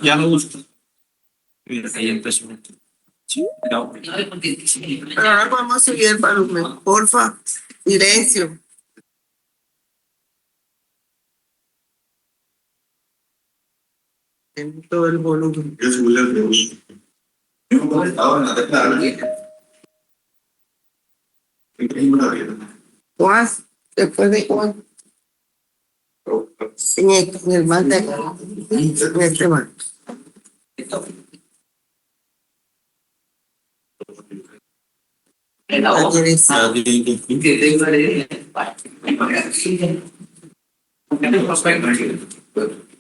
Ya me gusta. Ahí empezó. No. Pero ahora podemos subir el volumen, porfa. Silencio. En todo el volumen. Yo subí la pregunta. Yo no estaba en la tecla. Juan, después de Juan, en el más de en este más.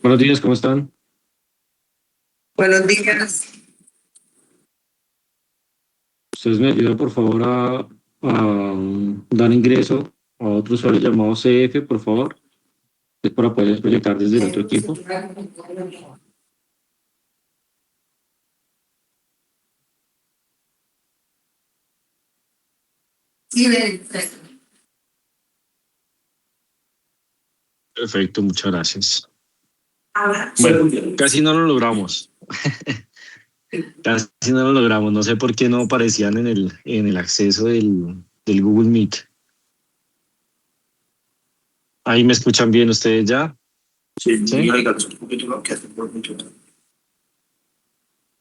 Buenos días, ¿cómo están? Buenos días. Ustedes me ayudan, por favor, dar ingreso a otro usuario llamado CF, por favor. Es para poder proyectar desde el otro equipo. Perfecto, muchas gracias. Bueno, casi no lo logramos. Casi no lo logramos. No sé por qué no aparecían en el acceso del Google Meet. Ahí me escuchan bien ustedes ya. Sí, yo alcanzo un poquito lo que hace por mucho.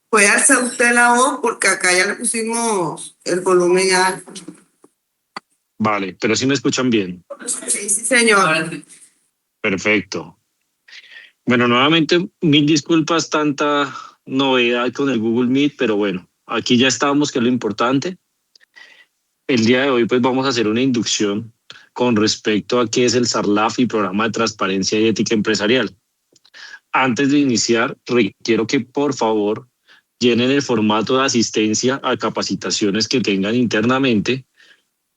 Puede alzar usted la voz porque acá ya le pusimos el volumen ya. Vale, pero sí me escuchan bien. Sí, sí, señor. Perfecto. Bueno, nuevamente, mil disculpas, tanta novedad con el Google Meet, pero bueno, aquí ya estamos, que es lo importante. El día de hoy, pues vamos a hacer una inducción con respecto a qué es el SARLAF y Programa de Transparencia y Ética Empresarial. Antes de iniciar, requiero que por favor llenen el formato de asistencia a capacitaciones que tengan internamente.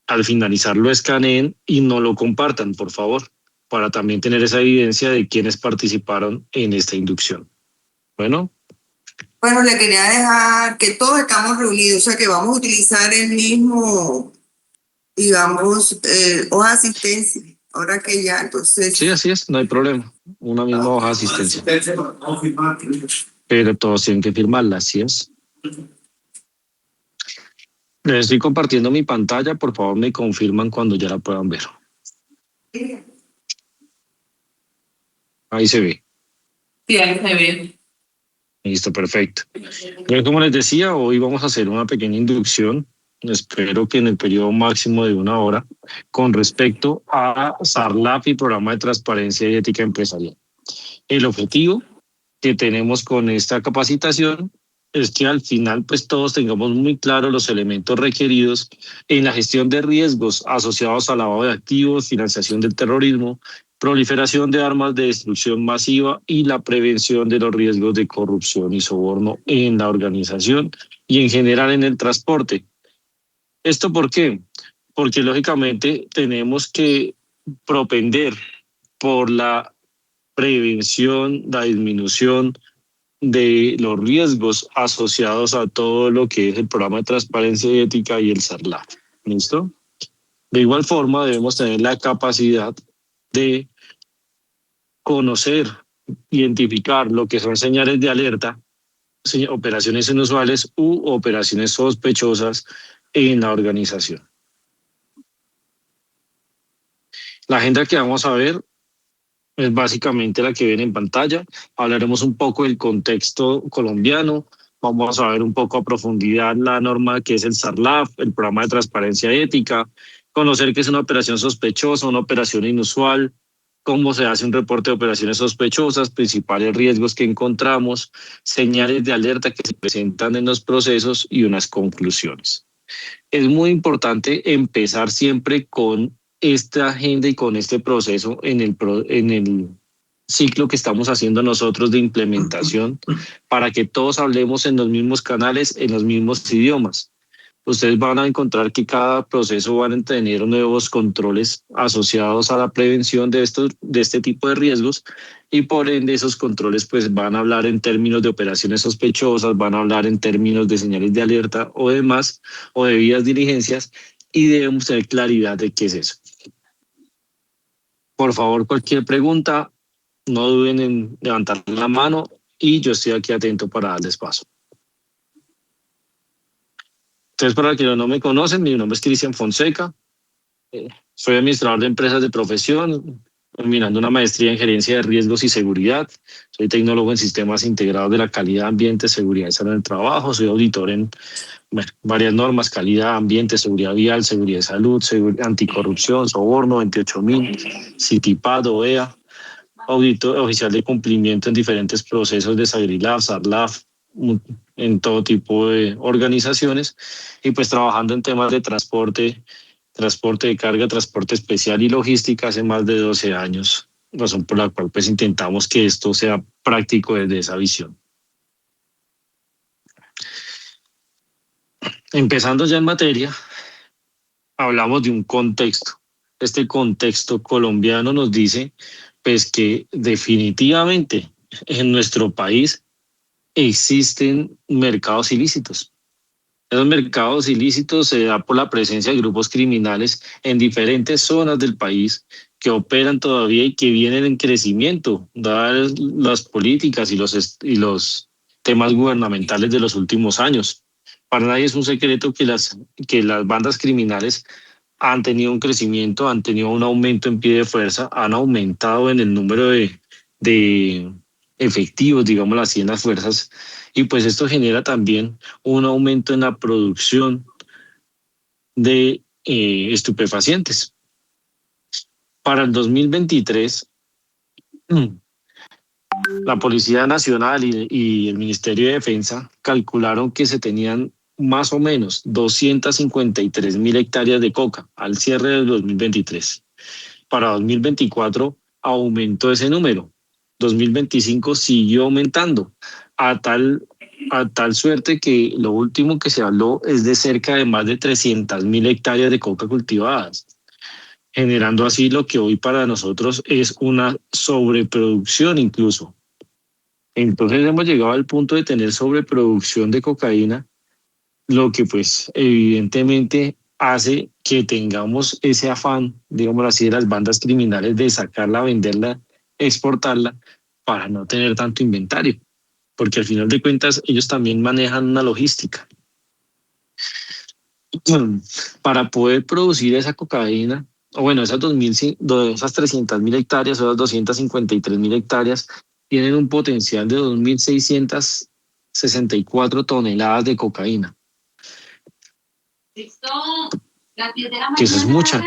Al finalizar lo escaneen y no lo compartan, por favor, para también tener esa evidencia de quienes participaron en esta inducción. Bueno. Bueno, le quería dejar que todos estamos reunidos, o sea que vamos a utilizar el mismo, digamos, hoja de asistencia. Ahora que ya, entonces. Sí, así es, no hay problema. Una misma hoja de asistencia. Pero todos tienen que firmarla, así es. Les estoy compartiendo mi pantalla, por favor me confirman cuando ya la puedan ver. Ahí se ve. Sí, ahí se ve. Listo, perfecto. Bien, como les decía, hoy vamos a hacer una pequeña inducción, espero que en el periodo máximo de 1 hora, con respecto a SARLAF y Programa de Transparencia y Ética Empresarial. El objetivo que tenemos con esta capacitación es que al final pues todos tengamos muy claros los elementos requeridos en la gestión de riesgos asociados al lavado de activos, financiación del terrorismo, proliferación de armas de destrucción masiva y la prevención de los riesgos de corrupción y soborno en la organización y en general en el transporte. ¿Esto por qué? Porque lógicamente tenemos que propender por la prevención, la disminución de los riesgos asociados a todo lo que es el programa de transparencia y ética y el SARLAF. ¿Listo? De igual forma, debemos tener la capacidad de conocer, identificar lo que son señales de alerta, operaciones inusuales u operaciones sospechosas en la organización. La agenda que vamos a ver es básicamente la que ven en pantalla. Hablaremos un poco del contexto colombiano. Vamos a ver un poco a profundidad la norma que es el SARLAF, el programa de transparencia ética, conocer qué es una operación sospechosa, una operación inusual, cómo se hace un reporte de operaciones sospechosas, principales riesgos que encontramos, señales de alerta que se presentan en los procesos y unas conclusiones. Es muy importante empezar siempre con esta agenda y con este proceso en el ciclo que estamos haciendo nosotros de implementación para que todos hablemos en los mismos canales, en los mismos idiomas. Ustedes van a encontrar que cada proceso van a tener nuevos controles asociados a la prevención de este tipo de riesgos y por ende esos controles pues van a hablar en términos de operaciones sospechosas, van a hablar en términos de señales de alerta o demás o de vías diligencias y debemos tener claridad de qué es eso. Por favor, cualquier pregunta, no duden en levantar la mano y yo estoy aquí atento para darles paso. Entonces, para quienes no me conocen, mi nombre es Cristian Fonseca, soy administrador de empresas de profesión, terminando una maestría en gerencia de riesgos y seguridad. Soy tecnólogo en sistemas integrados de la calidad, ambiente, seguridad y salud en el trabajo. Soy auditor en varias normas, calidad, ambiente, seguridad vial, seguridad de salud, anticorrupción, soborno, 28.000, CITIPAD, OEA, auditor oficial de cumplimiento en diferentes procesos de SAGRILAF, SARLAF, en todo tipo de organizaciones, y pues trabajando en temas de transporte de carga, transporte especial y logística hace más de 12 años, razón por la cual pues intentamos que esto sea práctico desde esa visión. Empezando ya en materia, hablamos de un contexto. Este contexto colombiano nos dice pues que definitivamente en nuestro país existen mercados ilícitos. Esos mercados ilícitos se da por la presencia de grupos criminales en diferentes zonas del país que operan todavía y que vienen en crecimiento, dadas las políticas y los temas gubernamentales de los últimos años. Para nadie es un secreto que las bandas criminales han tenido un crecimiento, han tenido un aumento en pie de fuerza, han aumentado en el número de efectivos, digámoslo así, en las fuerzas, y pues esto genera también un aumento en la producción de estupefacientes. Para el 2023, la Policía Nacional y el Ministerio de Defensa calcularon que se tenían más o menos 253.000 hectáreas de coca al cierre del 2023. Para 2024 aumentó ese número. 2025 siguió aumentando a tal suerte que lo último que se habló es de cerca de más de 300.000 hectáreas de coca cultivadas, generando así lo que hoy para nosotros es una sobreproducción incluso. Entonces hemos llegado al punto de tener sobreproducción de cocaína, lo que pues evidentemente hace que tengamos ese afán, digamos así, de las bandas criminales de sacarla, venderla, exportarla para no tener tanto inventario, porque al final de cuentas ellos también manejan una logística. Para poder producir esa cocaína, o bueno, esas 300.000 hectáreas o esas 253.000 hectáreas tienen un potencial de 2.664 toneladas de cocaína. Que eso es mucha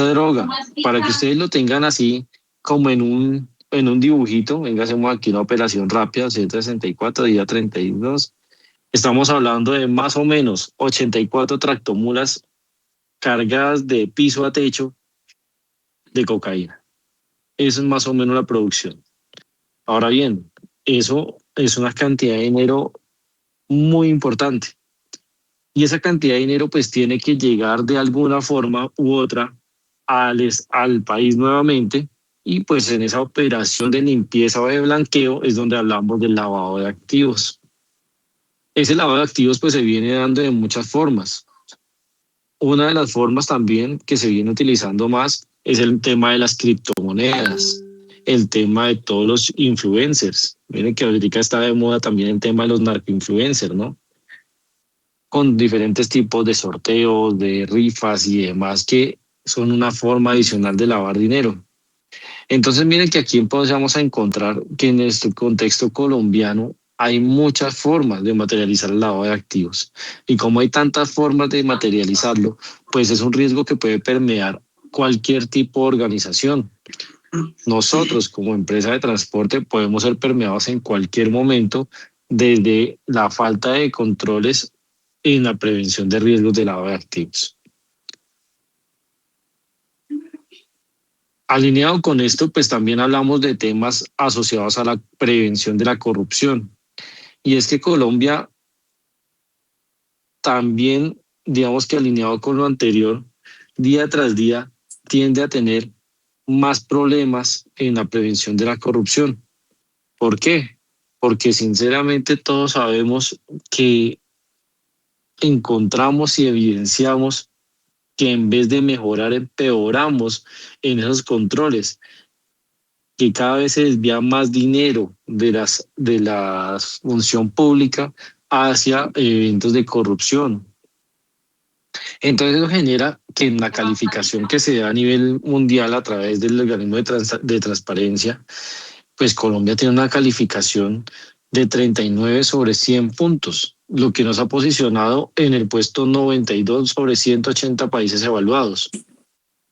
droga. Para que ustedes lo tengan así, como en un dibujito, venga, hacemos aquí una operación rápida, 164, día 32. Estamos hablando de más o menos 84 tractomulas cargadas de piso a techo de cocaína. Eso es más o menos la producción. Ahora bien, eso es una cantidad de dinero muy importante. Y esa cantidad de dinero pues tiene que llegar de alguna forma u otra al país nuevamente, y pues en esa operación de limpieza o de blanqueo es donde hablamos del lavado de activos. Ese lavado de activos pues se viene dando de muchas formas. Una de las formas también que se viene utilizando más es el tema de las criptomonedas, el tema de todos los influencers. Miren que ahorita está de moda también el tema de los narcoinfluencers, ¿no? Con diferentes tipos de sorteos, de rifas y demás que son una forma adicional de lavar dinero. Entonces miren que aquí vamos a encontrar que en este contexto colombiano hay muchas formas de materializar el lavado de activos. Y como hay tantas formas de materializarlo, pues es un riesgo que puede permear cualquier tipo de organización. Nosotros como empresa de transporte podemos ser permeados en cualquier momento desde la falta de controles en la prevención de riesgos de lavado de activos. Alineado con esto, pues también hablamos de temas asociados a la prevención de la corrupción. Y es que Colombia también, digamos que alineado con lo anterior, día tras día tiende a tener más problemas en la prevención de la corrupción. ¿Por qué? Porque sinceramente todos sabemos que encontramos y evidenciamos que en vez de mejorar, empeoramos en esos controles. que cada vez se desvía más dinero de la función pública hacia eventos de corrupción. Entonces eso genera que en la calificación que se da a nivel mundial a través del organismo de transparencia, pues Colombia tiene una calificación de 39 sobre 100 puntos, lo que nos ha posicionado en el puesto 92 sobre 180 países evaluados.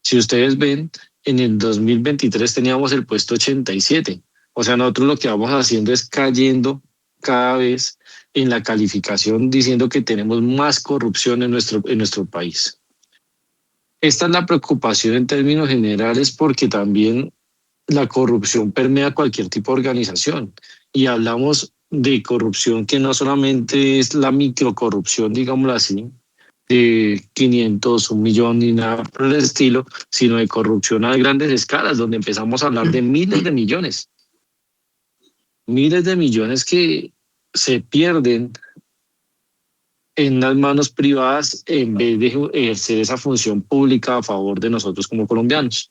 Si ustedes ven, en el 2023 teníamos el puesto 87. O sea, nosotros lo que vamos haciendo es cayendo cada vez en la calificación, diciendo que tenemos más corrupción en nuestro país. Esta es la preocupación en términos generales, porque también la corrupción permea cualquier tipo de organización, y hablamos de corrupción que no solamente es la microcorrupción, digámoslo así, de 500, 1 millón ni nada por el estilo, sino de corrupción a grandes escalas, donde empezamos a hablar de miles de millones que se pierden en las manos privadas en vez de ejercer esa función pública a favor de nosotros como colombianos.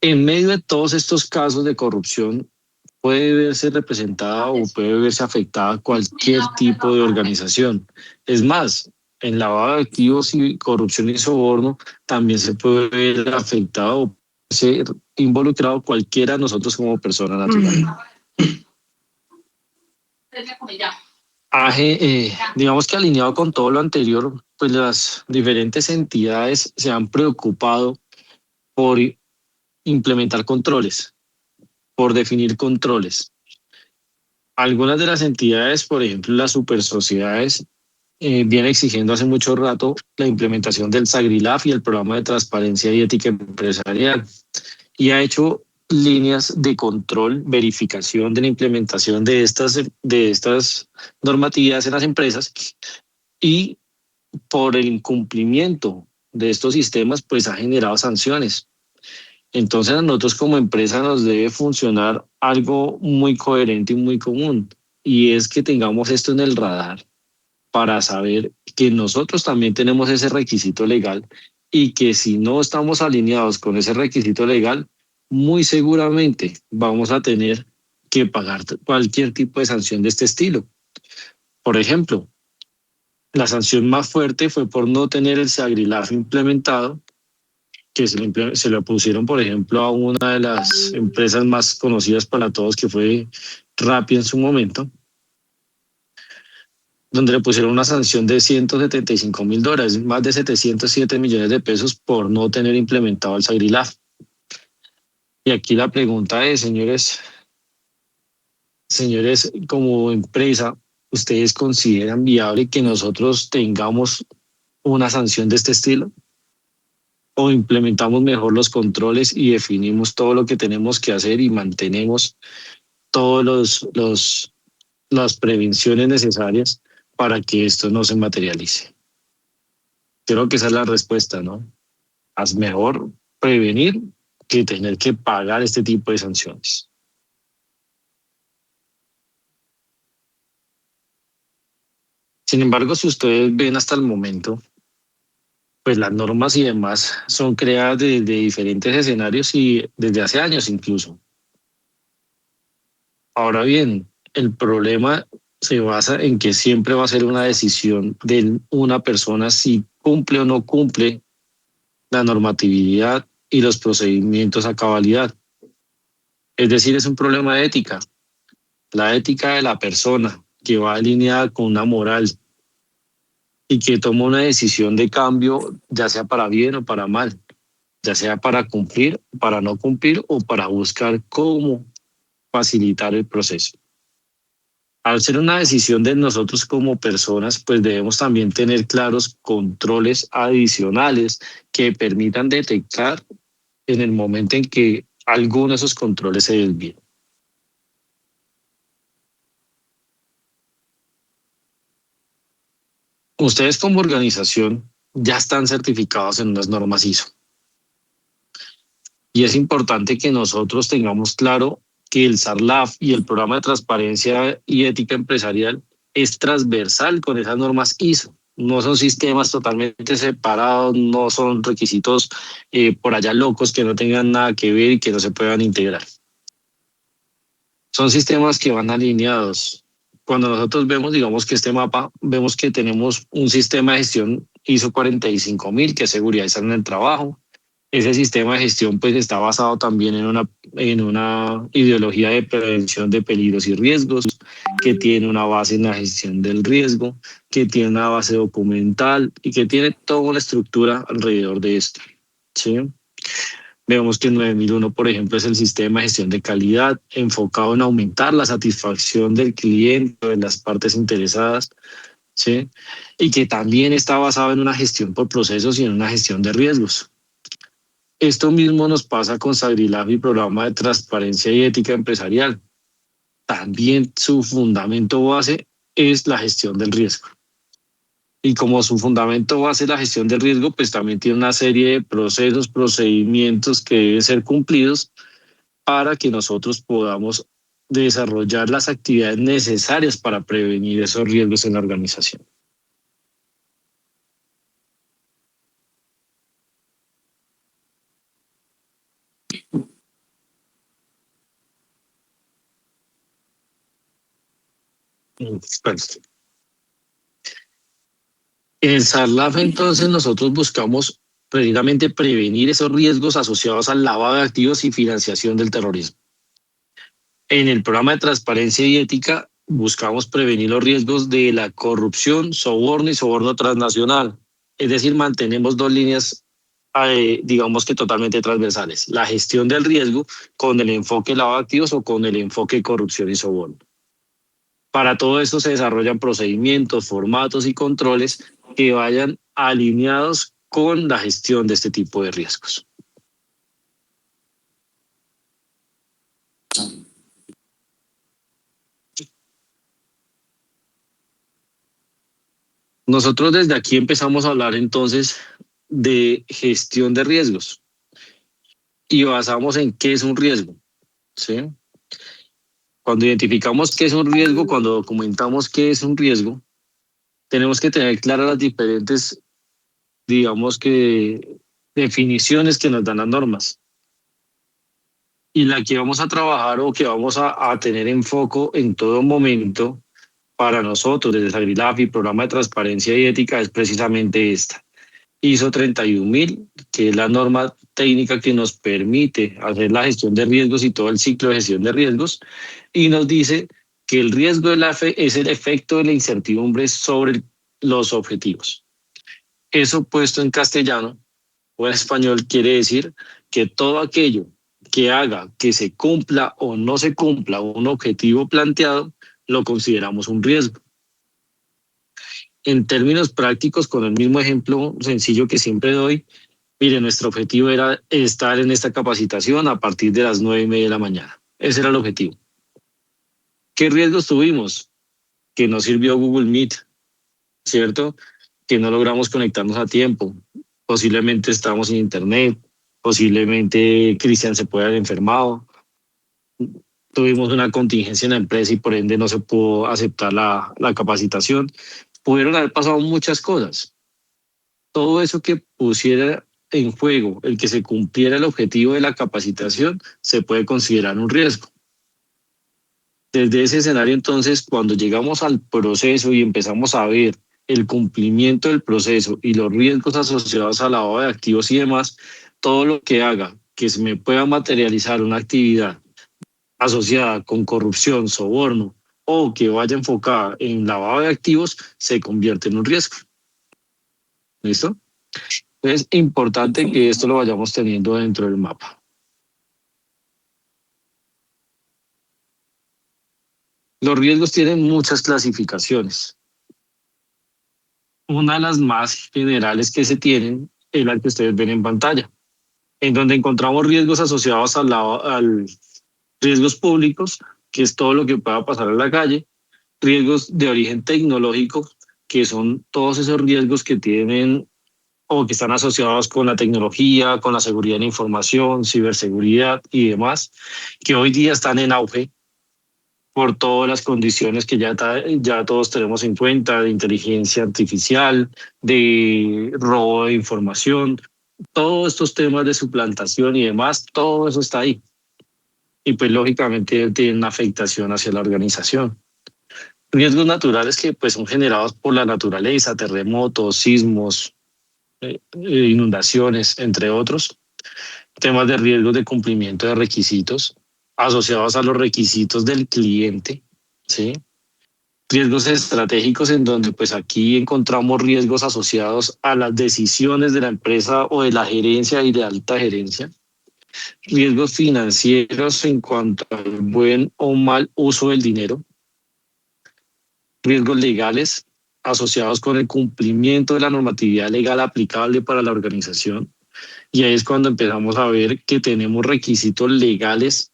En medio de todos estos casos de corrupción, puede verse representada o puede verse afectada cualquier tipo de organización. Es más, en lavado de activos y corrupción y soborno también se puede ver afectado o ser involucrado cualquiera de nosotros como persona natural. Digamos que alineado con todo lo anterior, pues las diferentes entidades se han preocupado por implementar controles, por definir controles. Algunas de las entidades, por ejemplo las supersociedades, vienen exigiendo hace mucho rato la implementación del SAGRILAF y el programa de transparencia y ética empresarial, y ha hecho líneas de control, verificación de la implementación de estas normatividades en las empresas, y por el incumplimiento de estos sistemas pues ha generado sanciones. Entonces a nosotros como empresa nos debe funcionar algo muy coherente y muy común, y es que tengamos esto en el radar para saber que nosotros también tenemos ese requisito legal, y que si no estamos alineados con ese requisito legal, muy seguramente vamos a tener que pagar cualquier tipo de sanción de este estilo. Por ejemplo, la sanción más fuerte fue por no tener el SAGRILAF implementado, que se le pusieron, por ejemplo, a una de las empresas más conocidas para todos, que fue Rappi en su momento, donde le pusieron una sanción de $175.000, más de 707 millones de pesos, por no tener implementado el SAGRILAF. Y aquí la pregunta es, señores, como empresa, ¿ustedes consideran viable que nosotros tengamos una sanción de este estilo? ¿O implementamos mejor los controles y definimos todo lo que tenemos que hacer y mantenemos todas las prevenciones necesarias para que esto no se materialice? Creo que esa es la respuesta, ¿no? Es mejor prevenir que tener que pagar este tipo de sanciones. Sin embargo, si ustedes ven hasta el momento, pues las normas y demás son creadas de diferentes escenarios y desde hace años incluso. Ahora bien, el problema se basa en que siempre va a ser una decisión de una persona si cumple o no cumple la normatividad y los procedimientos a cabalidad. Es decir, es un problema de ética. La ética de la persona, que va alineada con una moral y que toma una decisión de cambio, ya sea para bien o para mal, ya sea para cumplir, para no cumplir, o para buscar cómo facilitar el proceso. Al ser una decisión de nosotros como personas, pues debemos también tener claros controles adicionales que permitan detectar en el momento en que alguno de esos controles se desvíe. Ustedes como organización ya están certificados en unas normas ISO. Y es importante que nosotros tengamos claro que el SARLAF y el programa de transparencia y ética empresarial es transversal con esas normas ISO. No son sistemas totalmente separados, no son requisitos por allá locos que no tengan nada que ver y que no se puedan integrar. Son sistemas que van alineados. Cuando nosotros vemos, digamos que este mapa, vemos que tenemos un sistema de gestión ISO 45000, que es seguridad y salud en el trabajo. Ese sistema de gestión pues está basado también en una ideología de prevención de peligros y riesgos, que tiene una base en la gestión del riesgo, que tiene una base documental y que tiene toda una estructura alrededor de esto. ¿Sí? Vemos que el 9001, por ejemplo, es el sistema de gestión de calidad enfocado en aumentar la satisfacción del cliente, de las partes interesadas, ¿sí? Y que también está basado en una gestión por procesos y en una gestión de riesgos. Esto mismo nos pasa con Sagrilab y programa de transparencia y ética empresarial. También su fundamento base es la gestión del riesgo. Y como su fundamento base es la gestión del riesgo, pues también tiene una serie de procesos, procedimientos que deben ser cumplidos para que nosotros podamos desarrollar las actividades necesarias para prevenir esos riesgos en la organización. Perfecto. En SARLAF, entonces, nosotros buscamos precisamente prevenir esos riesgos asociados al lavado de activos y financiación del terrorismo. En el programa de transparencia y ética, buscamos prevenir los riesgos de la corrupción, soborno y soborno transnacional. Es decir, mantenemos dos líneas, digamos que totalmente transversales: la gestión del riesgo con el enfoque lavado de activos o con el enfoque corrupción y soborno. Para todo esto se desarrollan procedimientos, formatos y controles que vayan alineados con la gestión de este tipo de riesgos. Nosotros desde aquí empezamos a hablar entonces de gestión de riesgos y basamos en qué es un riesgo, ¿sí? Cuando identificamos qué es un riesgo, cuando documentamos qué es un riesgo, tenemos que tener claras las diferentes, digamos que, definiciones que nos dan las normas. Y la que vamos a trabajar o que vamos a tener en foco en todo momento para nosotros desde Sagrilab y Programa de Transparencia y Ética es precisamente esta: ISO 31000, que es la norma técnica que nos permite hacer la gestión de riesgos y todo el ciclo de gestión de riesgos, y nos dice que el riesgo de la fe es el efecto de la incertidumbre sobre los objetivos. Eso, puesto en castellano o en español, quiere decir que todo aquello que haga que se cumpla o no se cumpla un objetivo planteado, lo consideramos un riesgo. En términos prácticos, con el mismo ejemplo sencillo que siempre doy, mire, nuestro objetivo era estar en esta capacitación a partir de las 9:30 de la mañana. Ese era el objetivo. ¿Qué riesgos tuvimos? Que no sirvió Google Meet, ¿cierto? Que no logramos conectarnos a tiempo. Posiblemente estábamos sin internet. Posiblemente Cristian se puede haber enfermado. Tuvimos una contingencia en la empresa y por ende no se pudo aceptar la capacitación. Pudieron haber pasado muchas cosas. Todo eso que pusiera en juego el que se cumpliera el objetivo de la capacitación se puede considerar un riesgo. Desde ese escenario, entonces, cuando llegamos al proceso y empezamos a ver el cumplimiento del proceso y los riesgos asociados al lavado de activos y demás, todo lo que haga que se me pueda materializar una actividad asociada con corrupción, soborno o que vaya enfocada en lavado de activos se convierte en un riesgo. ¿Listo? Es importante que esto lo vayamos teniendo dentro del mapa. Los riesgos tienen muchas clasificaciones. Una de las más generales que se tienen es la que ustedes ven en pantalla, en donde encontramos riesgos asociados al riesgos públicos, que es todo lo que pueda pasar en la calle; riesgos de origen tecnológico, que son todos esos riesgos que tienen o que están asociados con la tecnología, con la seguridad de la información, ciberseguridad y demás, que hoy día están en auge. por todas las condiciones que ya todos tenemos en cuenta, de inteligencia artificial, de robo de información, todos estos temas de suplantación y demás, todo eso está ahí. Y pues lógicamente tiene una afectación hacia la organización. Riesgos naturales que pues son generados por la naturaleza, terremotos, sismos, inundaciones, entre otros. Temas de riesgos de cumplimiento de requisitos asociados a los requisitos del cliente, ¿sí? Riesgos estratégicos en donde pues aquí encontramos riesgos asociados a las decisiones de la empresa o de la gerencia y de alta gerencia. Riesgos financieros en cuanto al buen o mal uso del dinero. Riesgos legales asociados con el cumplimiento de la normatividad legal aplicable para la organización. Y ahí es cuando empezamos a ver que tenemos requisitos legales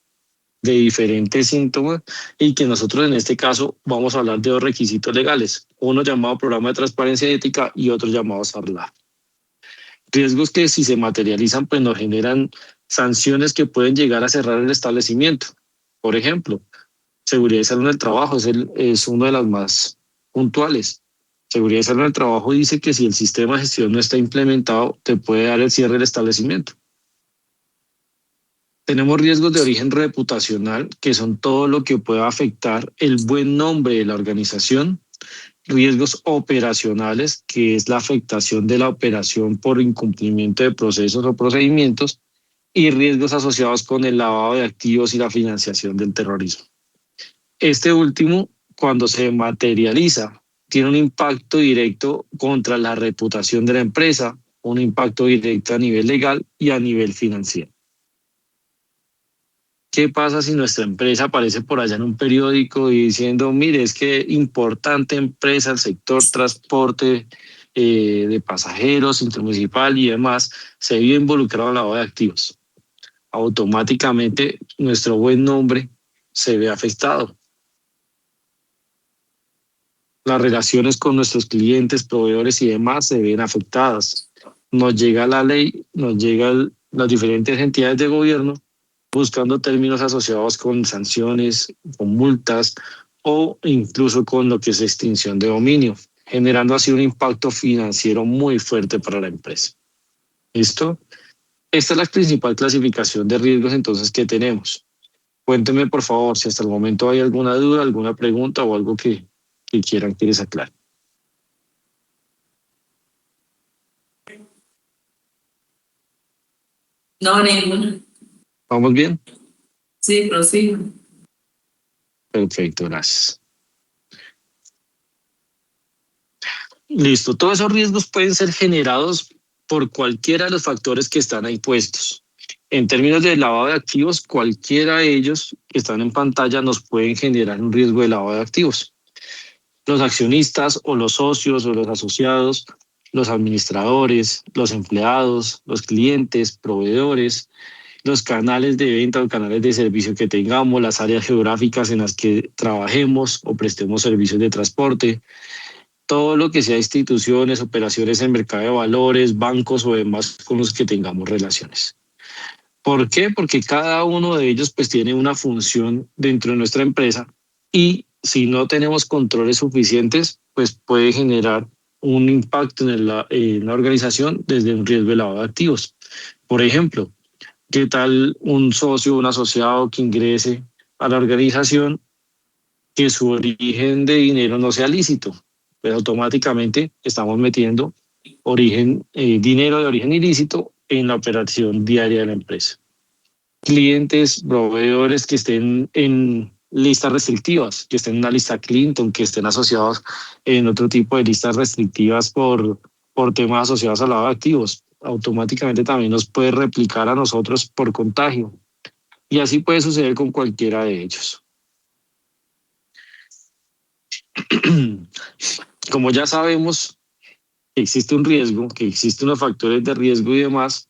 de diferentes síntomas y que nosotros en este caso vamos a hablar de dos requisitos legales, uno llamado Programa de Transparencia y Ética y otro llamado SARLA. Riesgos que si se materializan pues nos generan sanciones que pueden llegar a cerrar el establecimiento. Por ejemplo, seguridad y salud en el trabajo es una de las más puntuales. Seguridad y salud en el trabajo dice que si el sistema de gestión no está implementado, te puede dar el cierre del establecimiento. Tenemos riesgos de origen reputacional, que son todo lo que pueda afectar el buen nombre de la organización. Riesgos operacionales, que es la afectación de la operación por incumplimiento de procesos o procedimientos. Y riesgos asociados con el lavado de activos y la financiación del terrorismo. Este último, cuando se materializa, tiene un impacto directo contra la reputación de la empresa, un impacto directo a nivel legal y a nivel financiero. ¿Qué pasa si nuestra empresa aparece por allá en un periódico y diciendo, mire, es que importante empresa, el sector transporte de pasajeros, intermunicipal y demás, se vio involucrado en lavado de activos? Automáticamente nuestro buen nombre se ve afectado. Las relaciones con nuestros clientes, proveedores y demás se ven afectadas. Nos llega la ley, nos llegan las diferentes entidades de gobierno buscando términos asociados con sanciones, con multas o incluso con lo que es extinción de dominio, generando así un impacto financiero muy fuerte para la empresa. ¿Listo? Esta es la principal clasificación de riesgos entonces que tenemos. Cuénteme por favor si hasta el momento hay alguna duda, alguna pregunta o algo que quieran que les aclare. No, ninguna. ¿Vamos bien? Sí, prosigo. Perfecto, gracias. Listo, todos esos riesgos pueden ser generados por cualquiera de los factores que están ahí puestos. En términos de lavado de activos, cualquiera de ellos que están en pantalla nos pueden generar un riesgo de lavado de activos. Los accionistas o los socios o los asociados, los administradores, los empleados, los clientes, proveedores, los canales de venta o canales de servicio que tengamos, las áreas geográficas en las que trabajemos o prestemos servicios de transporte, todo lo que sea instituciones, operaciones en mercado de valores, bancos o demás con los que tengamos relaciones. ¿Por qué? Porque cada uno de ellos pues tiene una función dentro de nuestra empresa y si no tenemos controles suficientes, pues puede generar un impacto en la organización desde un riesgo de lavado de activos. Por ejemplo, ¿qué tal un socio, un asociado que ingrese a la organización que su origen de dinero no sea lícito? Pues automáticamente estamos metiendo dinero de origen ilícito en la operación diaria de la empresa. Clientes, proveedores que estén en listas restrictivas, que estén en una lista Clinton, que estén asociados en otro tipo de listas restrictivas por temas asociados al lavado de activos, automáticamente también nos puede replicar a nosotros por contagio. Y así puede suceder con cualquiera de ellos. Como ya sabemos que existe un riesgo, que existen unos factores de riesgo y demás,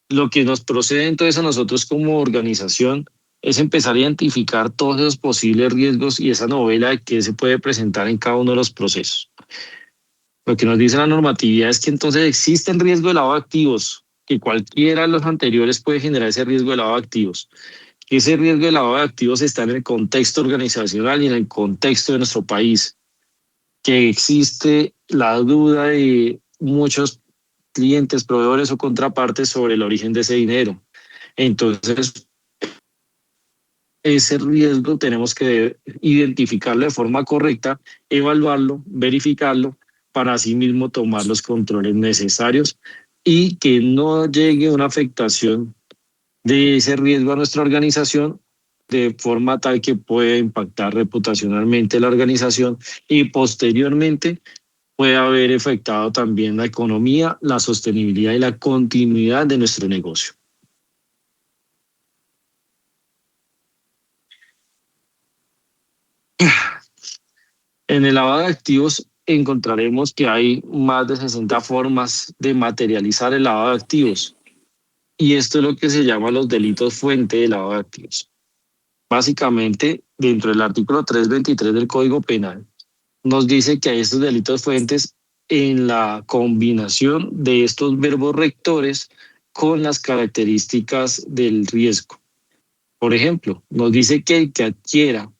lo que nos procede entonces a nosotros como organización es empezar a identificar todos esos posibles riesgos y esa novela de qué se puede presentar en cada uno de los procesos. Lo que nos dice la normatividad es que entonces existen riesgos de lavado de activos, que cualquiera de los anteriores puede generar ese riesgo de lavado de activos, Ese riesgo de lavado de activos está en el contexto organizacional y en el contexto de nuestro país, que existe la duda de muchos clientes, proveedores o contrapartes sobre el origen de ese dinero. Entonces, ese riesgo tenemos que identificarlo de forma correcta, evaluarlo, verificarlo, para así mismo tomar los controles necesarios y que no llegue una afectación de ese riesgo a nuestra organización de forma tal que pueda impactar reputacionalmente la organización y posteriormente puede haber afectado también la economía, la sostenibilidad y la continuidad de nuestro negocio. En el lavado de activos encontraremos que hay más de 60 formas de materializar el lavado de activos y esto es lo que se llama los delitos fuente de lavado de activos. Básicamente, dentro del artículo 323 del Código Penal, nos dice que hay estos delitos fuentes en la combinación de estos verbos rectores con las características del riesgo. Por ejemplo, nos dice que el que adquiera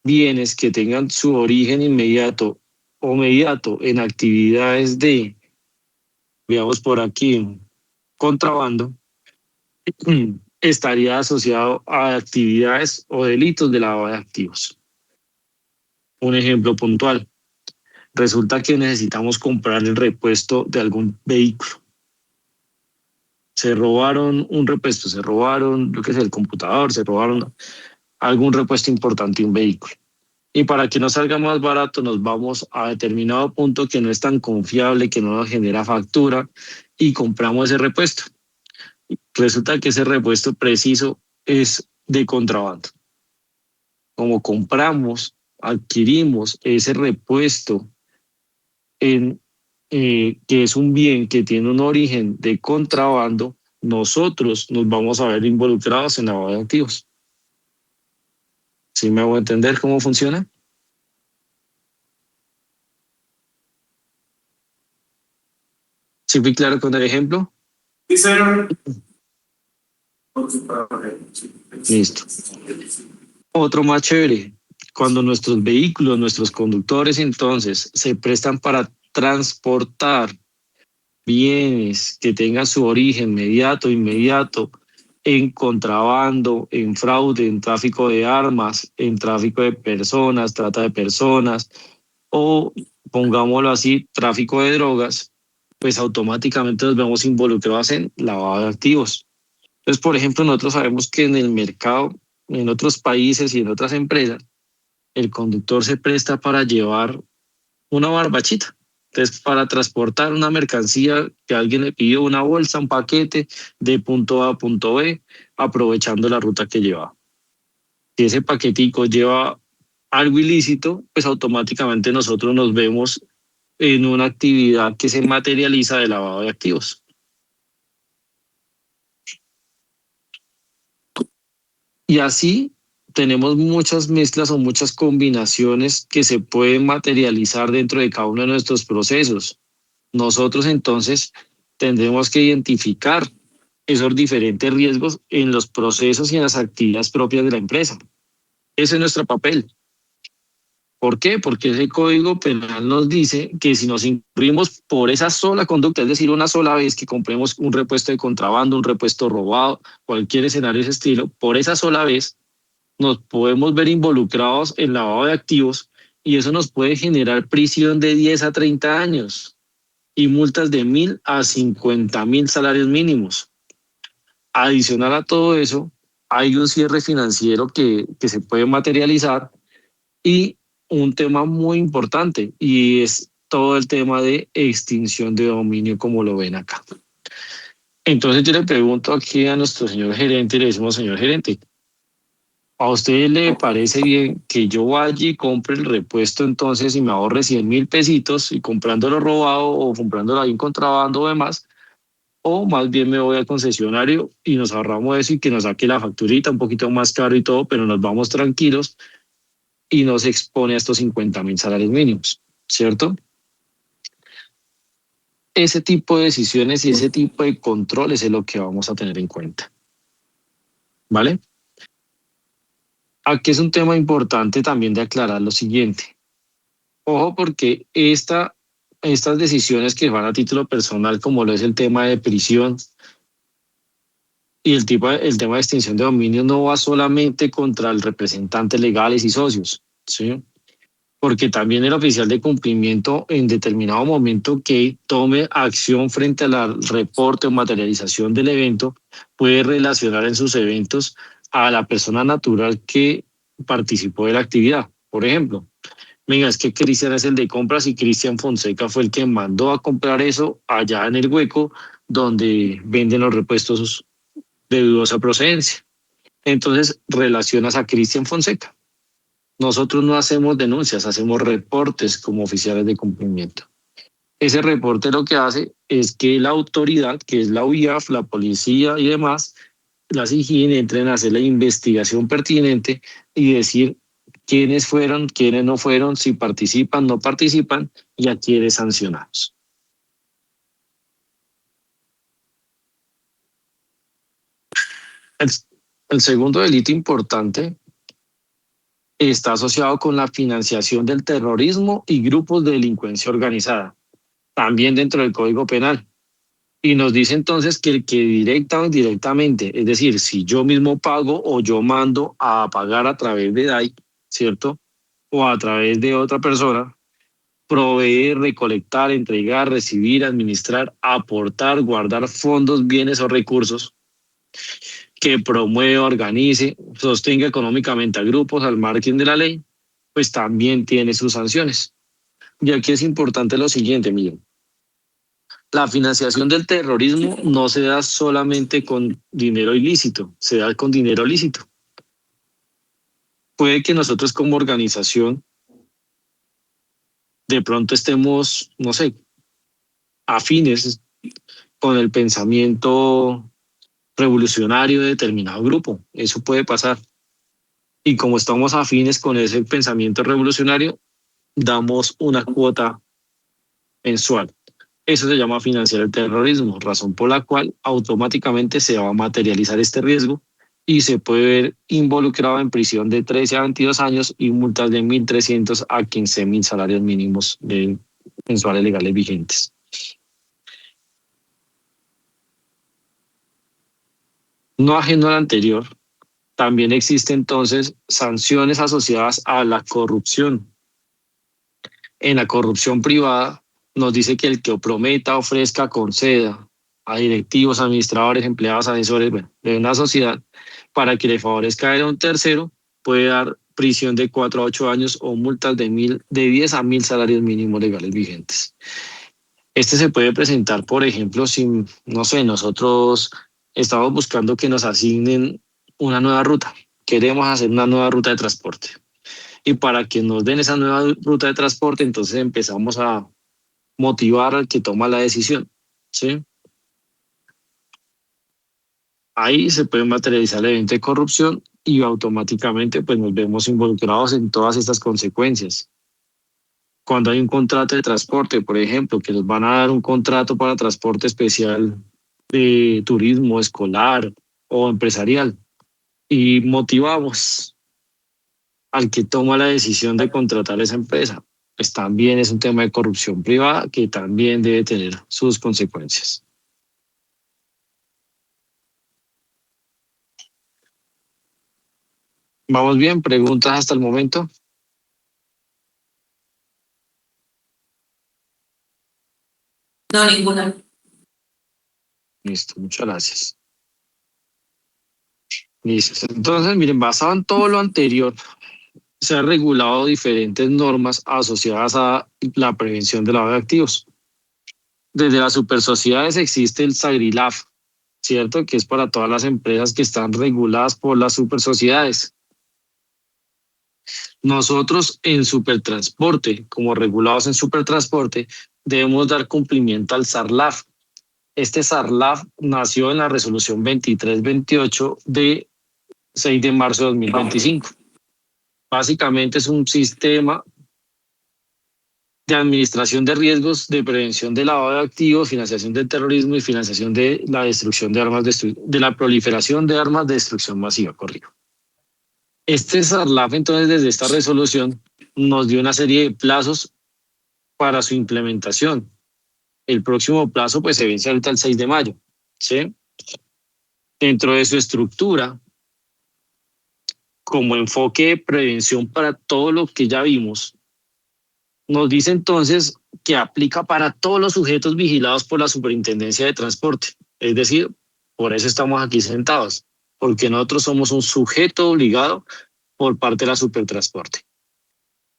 bienes que tengan su origen inmediato o mediato en actividades de, veamos por aquí, contrabando, estaría asociado a actividades o delitos de lavado de activos. Un ejemplo puntual. Resulta que necesitamos comprar el repuesto de algún vehículo. Se robaron un repuesto, se robaron, yo qué sé, el computador, se robaron algún repuesto importante de un vehículo. Y para que nos salga más barato, nos vamos a determinado punto que no es tan confiable, que no nos genera factura y compramos ese repuesto. Resulta que ese repuesto preciso es de contrabando. Como compramos, adquirimos ese repuesto en, que es un bien que tiene un origen de contrabando, nosotros nos vamos a ver involucrados en lavado de activos. ¿Sí me hago entender cómo funciona? ¿Sí fui claro con el ejemplo? Sí, señor. Listo. Otro más chévere, cuando nuestros vehículos, nuestros conductores entonces se prestan para transportar bienes que tengan su origen inmediato en contrabando, en fraude, en tráfico de armas, en tráfico de personas, trata de personas o, pongámoslo así, tráfico de drogas, pues automáticamente nos vemos involucrados en lavado de activos. Entonces, por ejemplo, nosotros sabemos que en el mercado, en otros países y en otras empresas, el conductor se presta para llevar una barbachita. Entonces, para transportar una mercancía que alguien le pidió, una bolsa, un paquete de punto A a punto B, aprovechando la ruta que lleva. Si ese paquetico lleva algo ilícito, pues automáticamente nosotros nos vemos en una actividad que se materializa de lavado de activos. Y así tenemos muchas mezclas o muchas combinaciones que se pueden materializar dentro de cada uno de nuestros procesos. Nosotros entonces tendremos que identificar esos diferentes riesgos en los procesos y en las actividades propias de la empresa. Ese es nuestro papel. ¿Por qué? Porque ese código penal nos dice que si nos incurrimos por esa sola conducta, es decir, una sola vez que compremos un repuesto de contrabando, un repuesto robado, cualquier escenario de ese estilo, por esa sola vez nos podemos ver involucrados en lavado de activos y eso nos puede generar prisión de 10 a 30 años y multas de 1.000 a 50.000 salarios mínimos. Adicional a todo eso, hay un cierre financiero que se puede materializar y un tema muy importante y es todo el tema de extinción de dominio como lo ven acá. Entonces yo le pregunto aquí a nuestro señor gerente, le decimos, señor gerente, ¿a usted le parece bien que yo vaya y compre el repuesto entonces y me ahorre 100.000 pesitos y comprándolo robado o comprándolo ahí en contrabando o demás? O más bien me voy al concesionario y nos ahorramos eso y que nos saque la facturita un poquito más caro y todo, pero nos vamos tranquilos y no se expone a estos 50.000 salarios mínimos, ¿cierto? Ese tipo de decisiones y ese tipo de controles es lo que vamos a tener en cuenta, ¿vale? Aquí es un tema importante también de aclarar lo siguiente. Ojo porque estas decisiones que van a título personal, como lo es el tema de prisión y el tema de extinción de dominio, no va solamente contra el representante legales y socios, ¿sí? Porque también el oficial de cumplimiento en determinado momento que tome acción frente al reporte o materialización del evento puede relacionar en sus eventos a la persona natural que participó de la actividad. Por ejemplo, venga, es que Cristian es el de compras y Cristian Fonseca fue el que mandó a comprar eso allá en el hueco donde venden los repuestos de dudosa procedencia. Entonces relacionas a Cristian Fonseca. Nosotros no hacemos denuncias, hacemos reportes como oficiales de cumplimiento. Ese reporte lo que hace es que la autoridad, que es la UIAF, la policía y demás, la SIGIN, entren a hacer la investigación pertinente y decir quiénes fueron, quiénes no fueron, si participan, no participan y a quiénes sancionamos. El, el segundo delito importante está asociado con la financiación del terrorismo y grupos de delincuencia organizada, también dentro del Código Penal. Y nos dice entonces que el que directa o indirectamente, es decir, si yo mismo pago o yo mando a pagar a través de DAI, ¿cierto? O a través de otra persona, proveer, recolectar, entregar, recibir, administrar, aportar, guardar fondos, bienes o recursos que promueva, organice, sostenga económicamente a grupos al margen de la ley, pues también tiene sus sanciones. Y aquí es importante lo siguiente, miren. La financiación del terrorismo no se da solamente con dinero ilícito, se da con dinero lícito. Puede que nosotros como organización de pronto estemos, no sé, afines con el pensamiento revolucionario de determinado grupo. Eso puede pasar. Y como estamos afines con ese pensamiento revolucionario, damos una cuota mensual. Eso se llama financiar el terrorismo, razón por la cual automáticamente se va a materializar este riesgo y se puede ver involucrado en prisión de 13 a 22 años y multas de 1.300 a 15.000 salarios mínimos de mensuales legales vigentes. No ajeno al anterior, también existen entonces sanciones asociadas a la corrupción. En la corrupción privada nos dice que el que prometa, ofrezca, conceda a directivos, administradores, empleados, asesores, bueno, de una sociedad para que le favorezca a un tercero, puede dar prisión de 4 a 8 años o multas de 10 a 1.000 salarios mínimos legales vigentes. Este se puede presentar, por ejemplo, si, no sé, nosotros estamos buscando que nos asignen una nueva ruta. Queremos hacer una nueva ruta de transporte. Y para que nos den esa nueva ruta de transporte, entonces empezamos a motivar al que toma la decisión, ¿sí? Ahí se puede materializar el evento de corrupción y automáticamente pues nos vemos involucrados en todas estas consecuencias. Cuando hay un contrato de transporte, por ejemplo, que nos van a dar un contrato para transporte especial de turismo escolar o empresarial y motivamos al que toma la decisión de contratar esa empresa, pues también es un tema de corrupción privada que también debe tener sus consecuencias. ¿Vamos bien? ¿Preguntas hasta el momento? No, ninguna. Listo, muchas gracias. Listo. Entonces, miren, basado en todo lo anterior, se han regulado diferentes normas asociadas a la prevención de lavado de activos. Desde las supersociedades existe el SAGRILAF, ¿cierto? Que es para todas las empresas que están reguladas por las supersociedades. Nosotros en Supertransporte, como regulados en Supertransporte, debemos dar cumplimiento al SARLAF. Este SARLAF nació en la resolución 2328 de 6 de marzo de 2025. Básicamente es un sistema de administración de riesgos, de prevención de lavado de activos, financiación del terrorismo y financiación de la destrucción de armas, de la proliferación de armas de destrucción masiva, corrijo. Este SARLAF, entonces, desde esta resolución, nos dio una serie de plazos para su implementación. El próximo plazo, pues, se vence ahorita el 6 de mayo, ¿sí? Dentro de su estructura, como enfoque de prevención para todo lo que ya vimos, nos dice entonces que aplica para todos los sujetos vigilados por la Superintendencia de Transporte. Es decir, por eso estamos aquí sentados, porque nosotros somos un sujeto obligado por parte de la Supertransporte.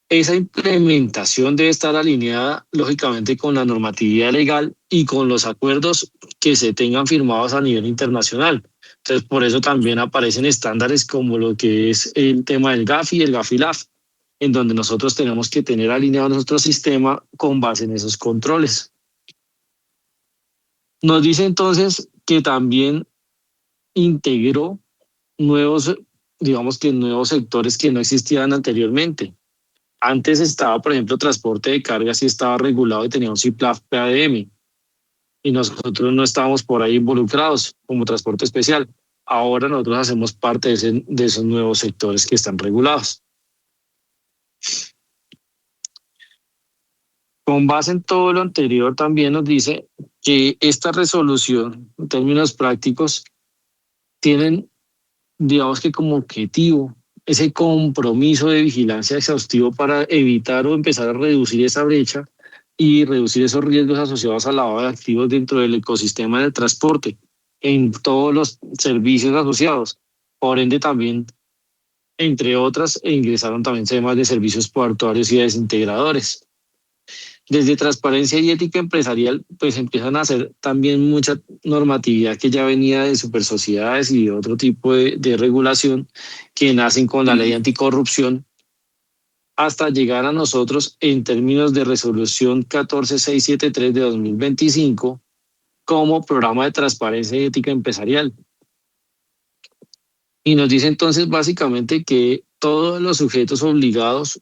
Esa implementación debe estar alineada, lógicamente, con la normatividad legal y con los acuerdos que se tengan firmados a nivel internacional. Entonces, por eso también aparecen estándares como lo que es el tema del GAFI y el GAFI-LAF, en donde nosotros tenemos que tener alineado nuestro sistema con base en esos controles. Nos dice entonces que también integró nuevos, digamos que nuevos sectores que no existían anteriormente. Antes estaba, por ejemplo, transporte de cargas y estaba regulado y tenía un CIPLAF PADM y nosotros no estábamos por ahí involucrados como transporte especial. Ahora nosotros hacemos parte de esos nuevos sectores que están regulados. Con base en todo lo anterior, también nos dice que esta resolución, en términos prácticos, tienen, digamos que como objetivo, ese compromiso de vigilancia exhaustivo para evitar o empezar a reducir esa brecha y reducir esos riesgos asociados al lavado de activos dentro del ecosistema del transporte, en todos los servicios asociados. Por ende, también, entre otras, ingresaron también temas de servicios portuarios y desintegradores. Desde transparencia y ética empresarial, pues empiezan a hacer también mucha normatividad que ya venía de super sociedades y de otro tipo de regulación que nacen con la ley anticorrupción, hasta llegar a nosotros en términos de resolución 14673 de 2025 como programa de transparencia y ética empresarial. Y nos dice entonces básicamente que todos los sujetos obligados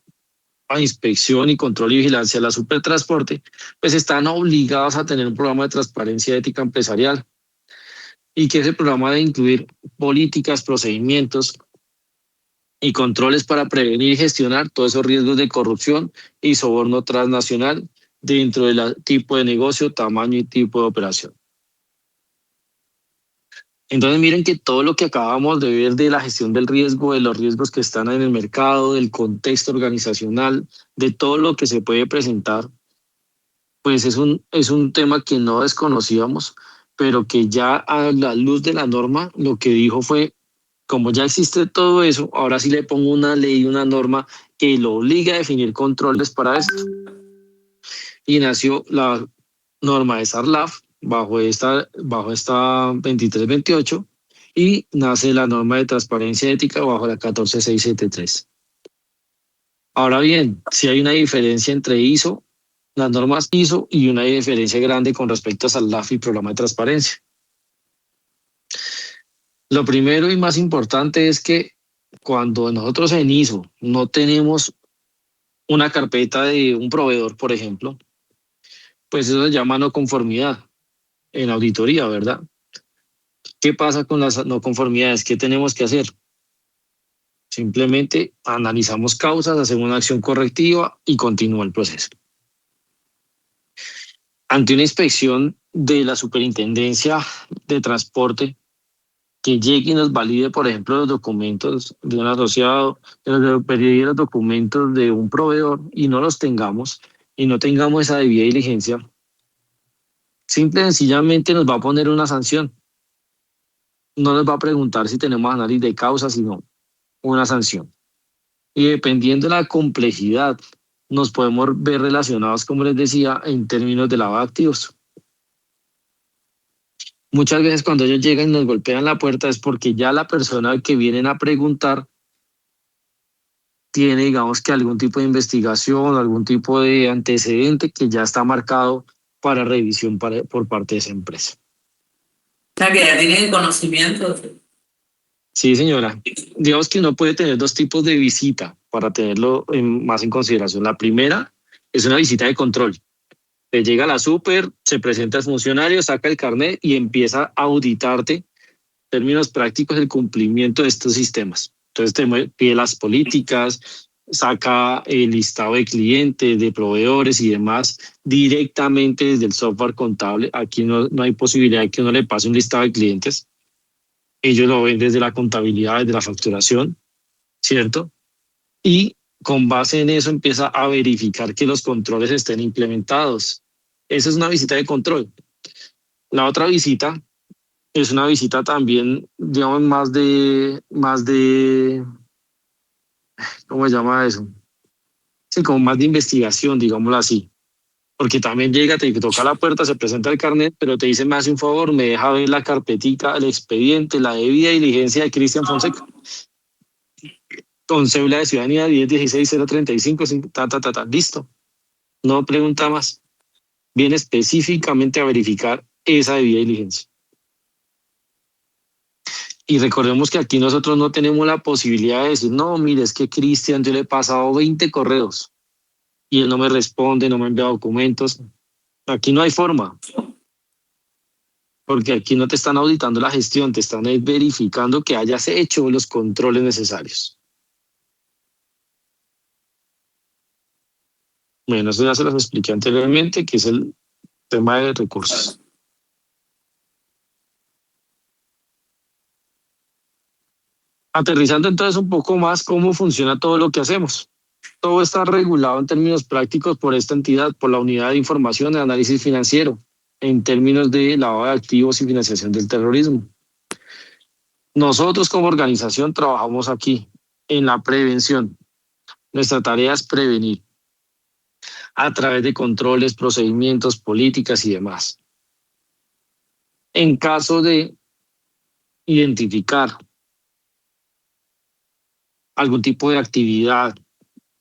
a inspección y control y vigilancia de la supertransporte, pues están obligados a tener un programa de transparencia ética empresarial y que ese programa debe incluir políticas, procedimientos y controles para prevenir y gestionar todos esos riesgos de corrupción y soborno transnacional dentro del tipo de negocio, tamaño y tipo de operación. Entonces miren que todo lo que acabamos de ver de la gestión del riesgo, de los riesgos que están en el mercado, del contexto organizacional, de todo lo que se puede presentar, pues es un tema que no desconocíamos, pero que ya a la luz de la norma lo que dijo fue, como ya existe todo eso, ahora sí le pongo una ley, una norma que lo obliga a definir controles para esto. Y nació la norma de SARLAF bajo esta 2328 y nace la norma de transparencia ética bajo la 14673. Ahora bien, si hay una diferencia entre ISO, las normas ISO y una diferencia grande con respecto a SARLAF y programa de transparencia. Lo primero y más importante es que cuando nosotros en ISO no tenemos una carpeta de un proveedor, por ejemplo, pues eso se llama no conformidad en auditoría, ¿verdad? ¿Qué pasa con las no conformidades? ¿Qué tenemos que hacer? Simplemente analizamos causas, hacemos una acción correctiva y continúa el proceso. Ante una inspección de la Superintendencia de Transporte que llegue y nos valide, por ejemplo, los documentos de un asociado, que nos pedir los documentos de un proveedor y no los tengamos y no tengamos esa debida diligencia, simple y sencillamente nos va a poner una sanción. No nos va a preguntar si tenemos análisis de causa, sino una sanción. Y dependiendo de la complejidad, nos podemos ver relacionados, como les decía, en términos de lavado de activos. Muchas veces cuando ellos llegan y nos golpean la puerta es porque ya la persona que vienen a preguntar tiene, digamos que algún tipo de investigación, algún tipo de antecedente que ya está marcado para revisión por parte de esa empresa. O sea, que ya tienen conocimiento. Sí, señora. Digamos que uno puede tener dos tipos de visita para tenerlo más en consideración. La primera es una visita de control. Te llega a la super, se presenta el funcionario, saca el carnet y empieza a auditarte, en términos prácticos, el cumplimiento de estos sistemas. Entonces pide las políticas, saca el listado de clientes, de proveedores y demás directamente desde el software contable. Aquí no hay posibilidad de que uno le pase un listado de clientes. Ellos lo ven desde la contabilidad, desde la facturación, ¿cierto? Y con base en eso empieza a verificar que los controles estén implementados. Esa es una visita de control. La otra visita es una visita también, digamos, ¿cómo se llama eso? Sí, como más de investigación, digámoslo así. Porque también llega, te toca la puerta, se presenta el carnet, pero te dice, me hace un favor, me deja ver la carpetica, el expediente, la debida diligencia de Cristian Fonseca, con cédula de ciudadanía 1016-035, listo. No pregunta más. Viene específicamente a verificar esa debida diligencia. Y recordemos que aquí nosotros no tenemos la posibilidad de decir, no, mire, es que Cristian, yo le he pasado 20 correos y él no me responde, no me envía documentos. Aquí no hay forma, porque aquí no te están auditando la gestión, te están verificando que hayas hecho los controles necesarios. Bueno, eso ya se los expliqué anteriormente, que es el tema de recursos. Aterrizando entonces un poco más cómo funciona todo lo que hacemos. Todo está regulado en términos prácticos por esta entidad, por la Unidad de Información de Análisis Financiero, en términos de lavado de activos y financiación del terrorismo. Nosotros como organización trabajamos aquí en la prevención. Nuestra tarea es prevenir a través de controles, procedimientos, políticas y demás. En caso de identificar algún tipo de actividad,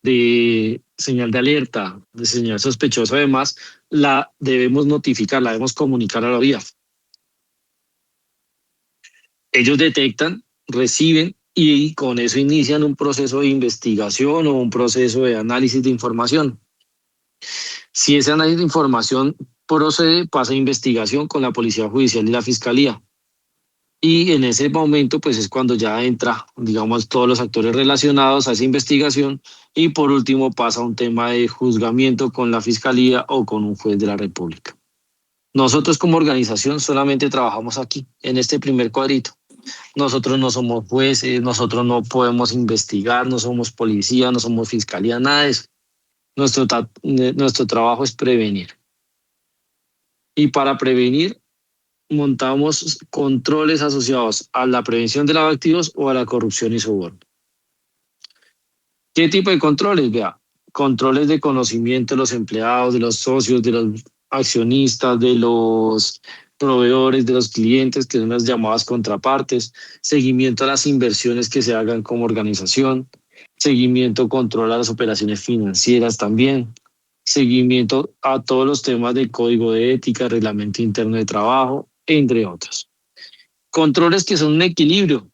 de señal de alerta, de señal sospechosa, además, la debemos notificar, la debemos comunicar a la vía. Ellos detectan, reciben y con eso inician un proceso de investigación o un proceso de análisis de información. Si ese análisis de información procede, pasa a investigación con la Policía Judicial y la Fiscalía. Y en ese momento, pues es cuando ya entra, digamos, todos los actores relacionados a esa investigación y por último pasa a un tema de juzgamiento con la Fiscalía o con un juez de la República. Nosotros como organización solamente trabajamos aquí, en este primer cuadrito. Nosotros no somos jueces, nosotros no podemos investigar, no somos policía, no somos fiscalía, nada de eso. Nuestro trabajo es prevenir. Y para prevenir, montamos controles asociados a la prevención de lavado de activos o a la corrupción y soborno. ¿Qué tipo de controles? Vea, controles de conocimiento de los empleados, de los socios, de los accionistas, de los proveedores, de los clientes, que son las llamadas contrapartes, seguimiento a las inversiones que se hagan como organización, seguimiento, control a las operaciones financieras también, seguimiento a todos los temas de código de ética, reglamento interno de trabajo, entre otros. Controles que son un equilibrio,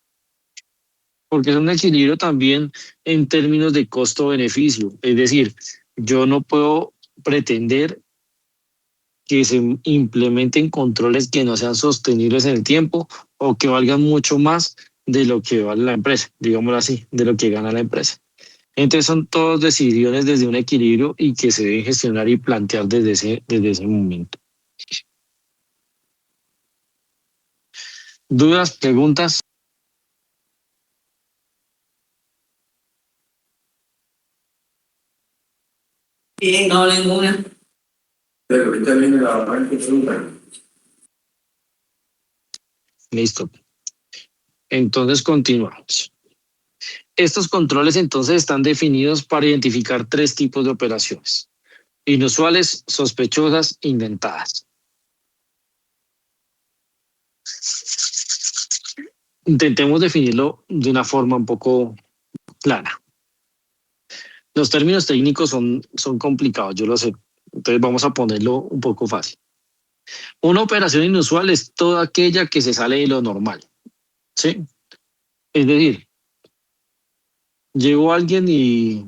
porque es un equilibrio también en términos de costo-beneficio. Es decir, yo no puedo pretender que se implementen controles que no sean sostenibles en el tiempo o que valgan mucho más de lo que vale la empresa, digámoslo así, de lo que gana la empresa. Entonces son todas decisiones desde un equilibrio y que se deben gestionar y plantear desde ese momento. ¿Dudas, preguntas? Bien, no, ninguna. Pero ahorita viene la parte segunda. Listo. Entonces continuamos. Estos controles entonces están definidos para identificar 3 tipos de operaciones: inusuales, sospechosas, inventadas. Intentemos definirlo de una forma un poco clara. Los términos técnicos son complicados, yo lo sé. Entonces vamos a ponerlo un poco fácil. Una operación inusual es toda aquella que se sale de lo normal, ¿sí? Es decir, llegó alguien y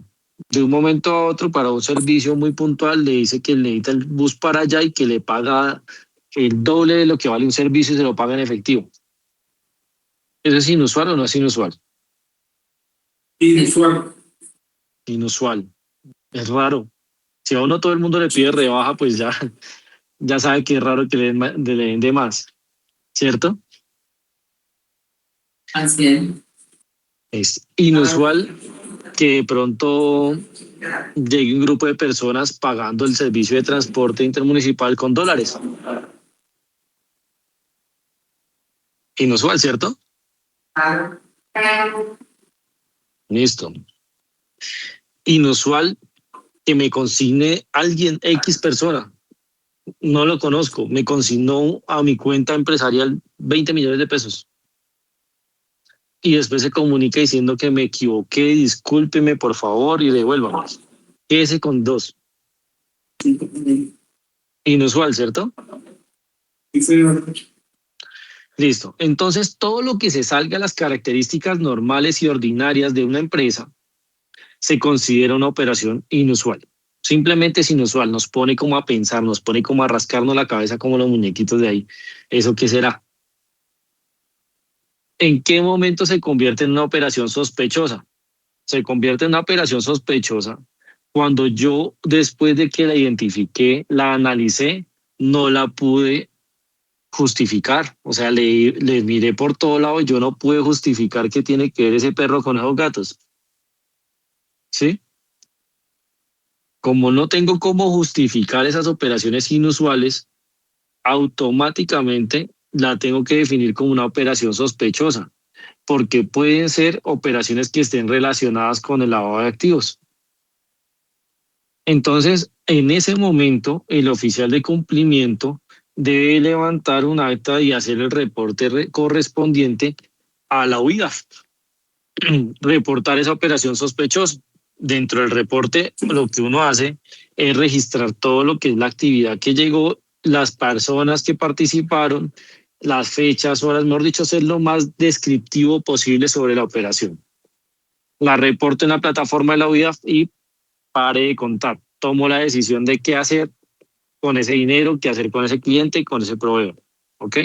de un momento a otro para un servicio muy puntual le dice que necesita el bus para allá y que le paga el doble de lo que vale un servicio y se lo paga en efectivo. ¿Eso es inusual o no es inusual? Inusual. Inusual. Es raro. Si a uno todo el mundo le pide rebaja, pues ya sabe que es raro que le den de más, ¿cierto? Así es. Es inusual que de pronto llegue un grupo de personas pagando el servicio de transporte intermunicipal con dólares. Inusual, ¿cierto? Listo. Inusual que me consigne alguien, X persona, no lo conozco, me consignó a mi cuenta empresarial 20 millones de pesos y después se comunica diciendo que me equivoqué, discúlpeme por favor y devuélvanos. Ese con dos. Inusual, ¿cierto? Sí, señor. Listo. Entonces, todo lo que se salga a las características normales y ordinarias de una empresa se considera una operación inusual. Simplemente es inusual, nos pone como a pensar, nos pone como a rascarnos la cabeza como los muñequitos de ahí. ¿Eso qué será? ¿En qué momento se convierte en una operación sospechosa? Se convierte en una operación sospechosa cuando yo, después de que la identifiqué, la analicé, no la pude justificar. O sea, le miré por todo lado y yo no pude justificar qué tiene que ver ese perro con esos gatos. ¿Sí? Como no tengo cómo justificar esas operaciones inusuales, automáticamente la tengo que definir como una operación sospechosa, porque pueden ser operaciones que estén relacionadas con el lavado de activos. Entonces, en ese momento, el oficial de cumplimiento debe levantar un acta y hacer el reporte correspondiente a la UIDAF, reportar esa operación sospechosa. Dentro del reporte, lo que uno hace es registrar todo lo que es la actividad que llegó, las personas que participaron, las fechas, horas, mejor dicho, ser lo más descriptivo posible sobre la operación. La reporto en la plataforma de la UIDAF y pare de contar. Tomo la decisión de qué hacer con ese dinero, qué hacer con ese cliente y con ese proveedor. ¿Ok?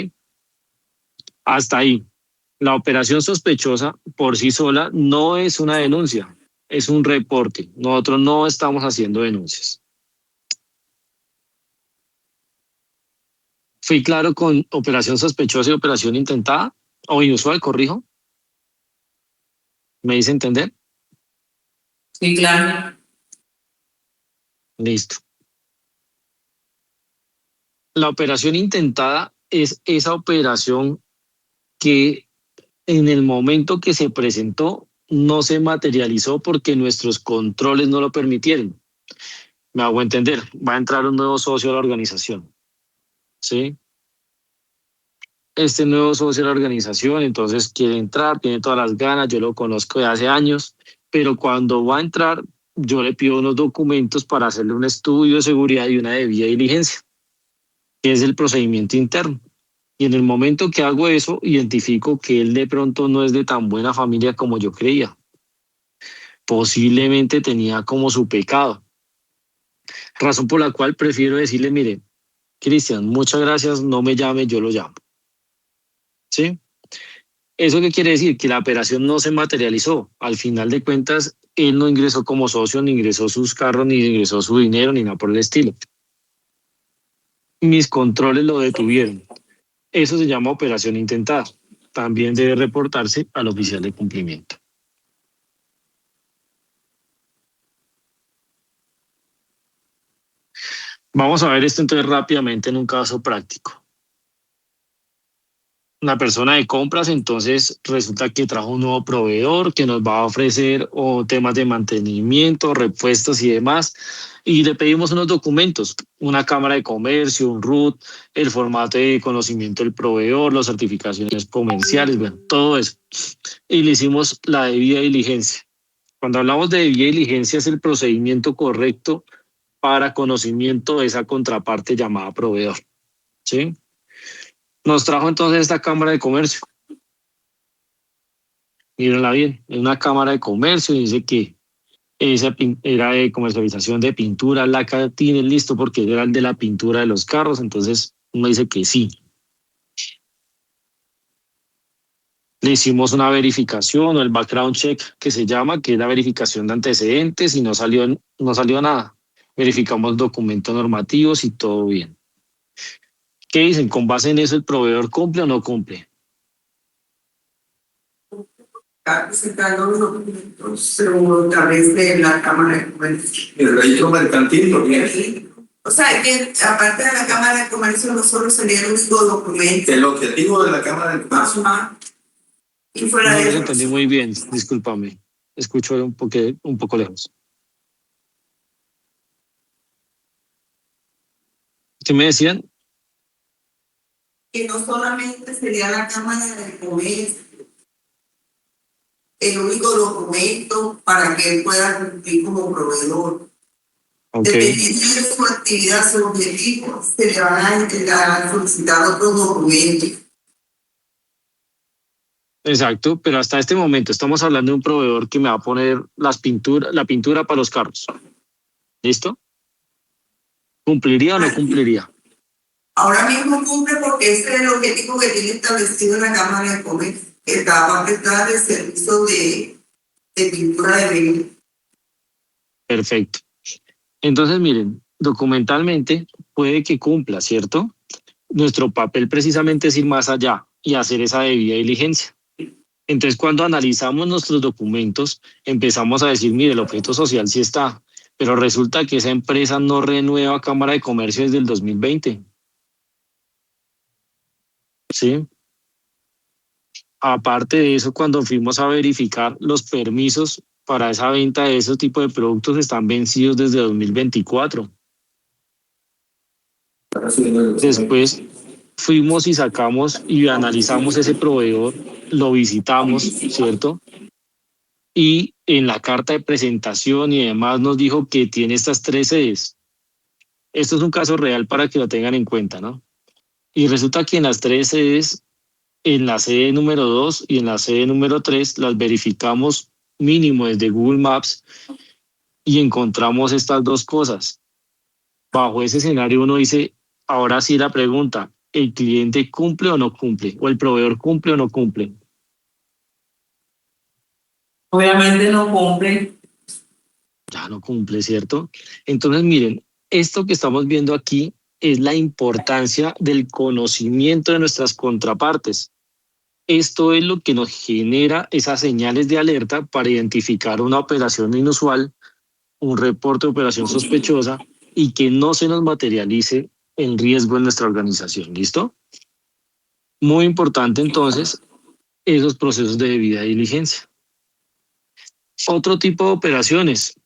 Hasta ahí. La operación sospechosa por sí sola no es una denuncia, es un reporte. Nosotros no estamos haciendo denuncias. ¿Fui claro con operación sospechosa y operación intentada o inusual? Corrijo. ¿Me hice entender? Sí, claro. Listo. La operación intentada es esa operación que en el momento que se presentó no se materializó porque nuestros controles no lo permitieron. Me hago entender, va a entrar un nuevo socio a la organización, ¿sí? Este nuevo socio de la organización, entonces quiere entrar, tiene todas las ganas, yo lo conozco de hace años, pero cuando va a entrar, yo le pido unos documentos para hacerle un estudio de seguridad y una debida diligencia, que es el procedimiento interno. Y en el momento que hago eso, identifico que él de pronto no es de tan buena familia como yo creía. Posiblemente tenía como su pecado. Razón por la cual prefiero decirle, mire, Cristian, muchas gracias, no me llame, yo lo llamo. ¿Sí? ¿Eso qué quiere decir? Que la operación no se materializó. Al final de cuentas, él no ingresó como socio, ni ingresó sus carros, ni ingresó su dinero, ni nada por el estilo. Mis controles lo detuvieron. Eso se llama operación intentada. También debe reportarse al oficial de cumplimiento. Vamos a ver esto entonces rápidamente en un caso práctico. Una persona de compras, entonces resulta que trajo un nuevo proveedor que nos va a ofrecer o temas de mantenimiento, repuestos y demás, y le pedimos unos documentos, una cámara de comercio, un RUT, el formato de conocimiento del proveedor, las certificaciones comerciales, bueno, todo eso. Y le hicimos la debida diligencia. Cuando hablamos de debida diligencia es el procedimiento correcto para conocimiento de esa contraparte llamada proveedor, ¿sí? Nos trajo entonces esta cámara de comercio. Mírenla bien, es una cámara de comercio y dice que esa era de comercialización de pintura, lacatines, listo, porque era el de la pintura de los carros, entonces uno dice que sí. Le hicimos una verificación o el background check que se llama, que es la verificación de antecedentes y no salió nada. Verificamos documentos normativos y todo bien. ¿Qué dicen? ¿Con base en eso el proveedor cumple o no cumple? Está presentando los documentos a través de la Cámara de Comercio. El registro mercantil lo tiene. O sea, que aparte de la Cámara de Comercio, nosotros sería el único documento. El objetivo de la Cámara de Comercio. Ajá. Y No fuera de los eso. entendí muy bien, discúlpame. Escucho un poco lejos. ¿Qué me decían? Que no solamente sería la Cámara de Comercio el único documento para que él pueda cumplir como proveedor. Ok, Dependiendo de su actividad, su objetivo, se le van a solicitar otros documentos. exacto, pero hasta este momento estamos hablando de un proveedor que me va a poner la pintura para los carros. ¿Listo? ¿Cumpliría o no cumpliría? Ahora mismo cumple porque ese es el objetivo que tiene establecido en la Cámara de Comercio, que va a prestar el servicio de pintura de vehículos. Perfecto. Entonces, miren, documentalmente puede que cumpla, ¿cierto? Nuestro papel precisamente es ir más allá y hacer esa debida diligencia. Entonces, cuando analizamos nuestros documentos, empezamos a decir, mire, el objeto social sí está, pero resulta que esa empresa no renueva Cámara de Comercio desde el 2020. ¿Sí? Aparte de eso, cuando fuimos a verificar los permisos para esa venta de ese tipo de productos están vencidos desde 2024. Después fuimos y sacamos y analizamos ese proveedor, lo visitamos, ¿cierto? Y en la carta de presentación y demás nos dijo que tiene estas 3 sedes. Esto es un caso real para que lo tengan en cuenta, ¿no? Y resulta que en las 3 sedes, en la sede número 2 y en la sede número 3, las verificamos mínimo desde Google Maps y encontramos estas 2 cosas. Bajo ese escenario uno dice, ahora sí la pregunta, ¿el cliente cumple o no cumple? ¿O el proveedor cumple o no cumple? Obviamente no cumple. Ya no cumple, ¿cierto? Entonces, miren, esto que estamos viendo aquí es la importancia del conocimiento de nuestras contrapartes. Esto es lo que nos genera esas señales de alerta para identificar una operación inusual, un reporte de operación sospechosa y que no se nos materialice el riesgo en nuestra organización. ¿Listo? Muy importante entonces esos procesos de debida diligencia. Otro tipo de operaciones.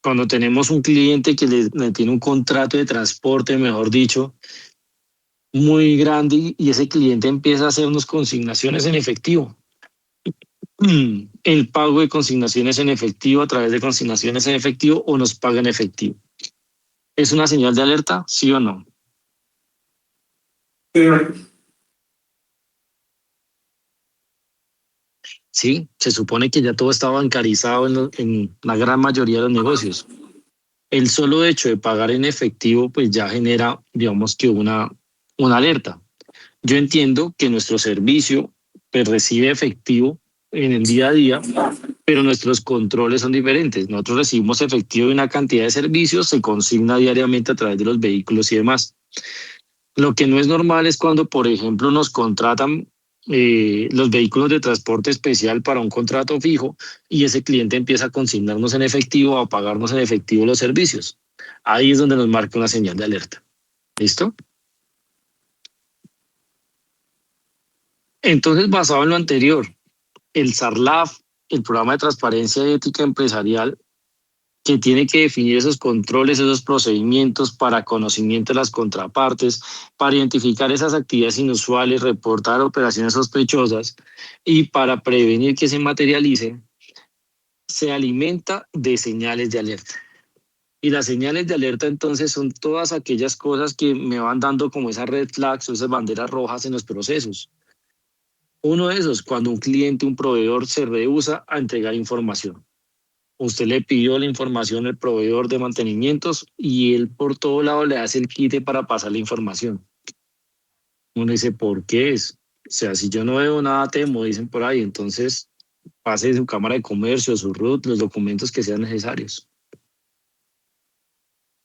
Cuando tenemos un cliente que le tiene un contrato de transporte, mejor dicho, muy grande y ese cliente empieza a hacernos consignaciones en efectivo. El pago de consignaciones en efectivo a través de consignaciones en efectivo o nos paga en efectivo. ¿Es una señal de alerta? ¿Sí o no? Sí, se supone que ya todo está bancarizado en la gran mayoría de los negocios. El solo hecho de pagar en efectivo pues ya genera, digamos que una alerta. Yo entiendo que nuestro servicio pues, recibe efectivo en el día a día, pero nuestros controles son diferentes. Nosotros recibimos efectivo de una cantidad de servicios, se consigna diariamente a través de los vehículos y demás. Lo que no es normal es cuando, por ejemplo, nos contratan los vehículos de transporte especial para un contrato fijo y ese cliente empieza a consignarnos en efectivo o a pagarnos en efectivo los servicios. Ahí es donde nos marca una señal de alerta. ¿Listo? Entonces, basado en lo anterior, el SARLAF, el programa de transparencia y ética empresarial, que tiene que definir esos controles, esos procedimientos para conocimiento de las contrapartes, para identificar esas actividades inusuales, reportar operaciones sospechosas y para prevenir que se materialicen, se alimenta de señales de alerta. Y las señales de alerta entonces son todas aquellas cosas que me van dando como esas red flags o esas banderas rojas en los procesos. Uno de esos, cuando un cliente, un proveedor se rehúsa a entregar información. Usted le pidió la información al proveedor de mantenimientos y él por todo lado le hace el quite para pasar la información. Uno dice, ¿por qué es? O sea, si yo no veo nada, temo, dicen por ahí, entonces pase su cámara de comercio, su RUT, los documentos que sean necesarios.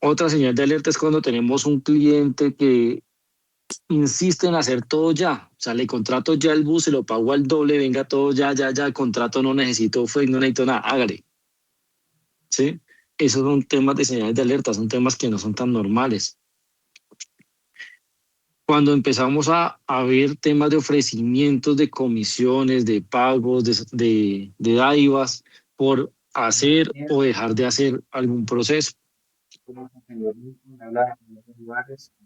Otra señal de alerta es cuando tenemos un cliente que insiste en hacer todo ya. O sea, le contrato ya el bus, se lo pago al doble, venga todo ya, ya, ya, contrato no necesito, fue, no necesito nada, hágale. ¿Sí? Esos son temas de señales de alerta, son temas que no son tan normales. Cuando empezamos a ver temas de ofrecimientos de comisiones, de pagos, de dádivas por hacer o dejar de hacer algún proceso.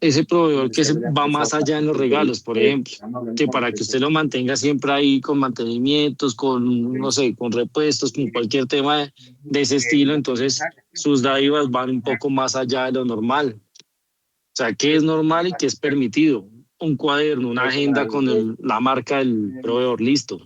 Ese proveedor que va más allá en los regalos, por ejemplo, que para que usted lo mantenga siempre ahí con mantenimientos, con, no sé, con repuestos, con cualquier tema de ese estilo, entonces sus dádivas van un poco más allá de lo normal. O sea, ¿qué es normal y qué es permitido? Un cuaderno, una agenda con la marca del proveedor, listo.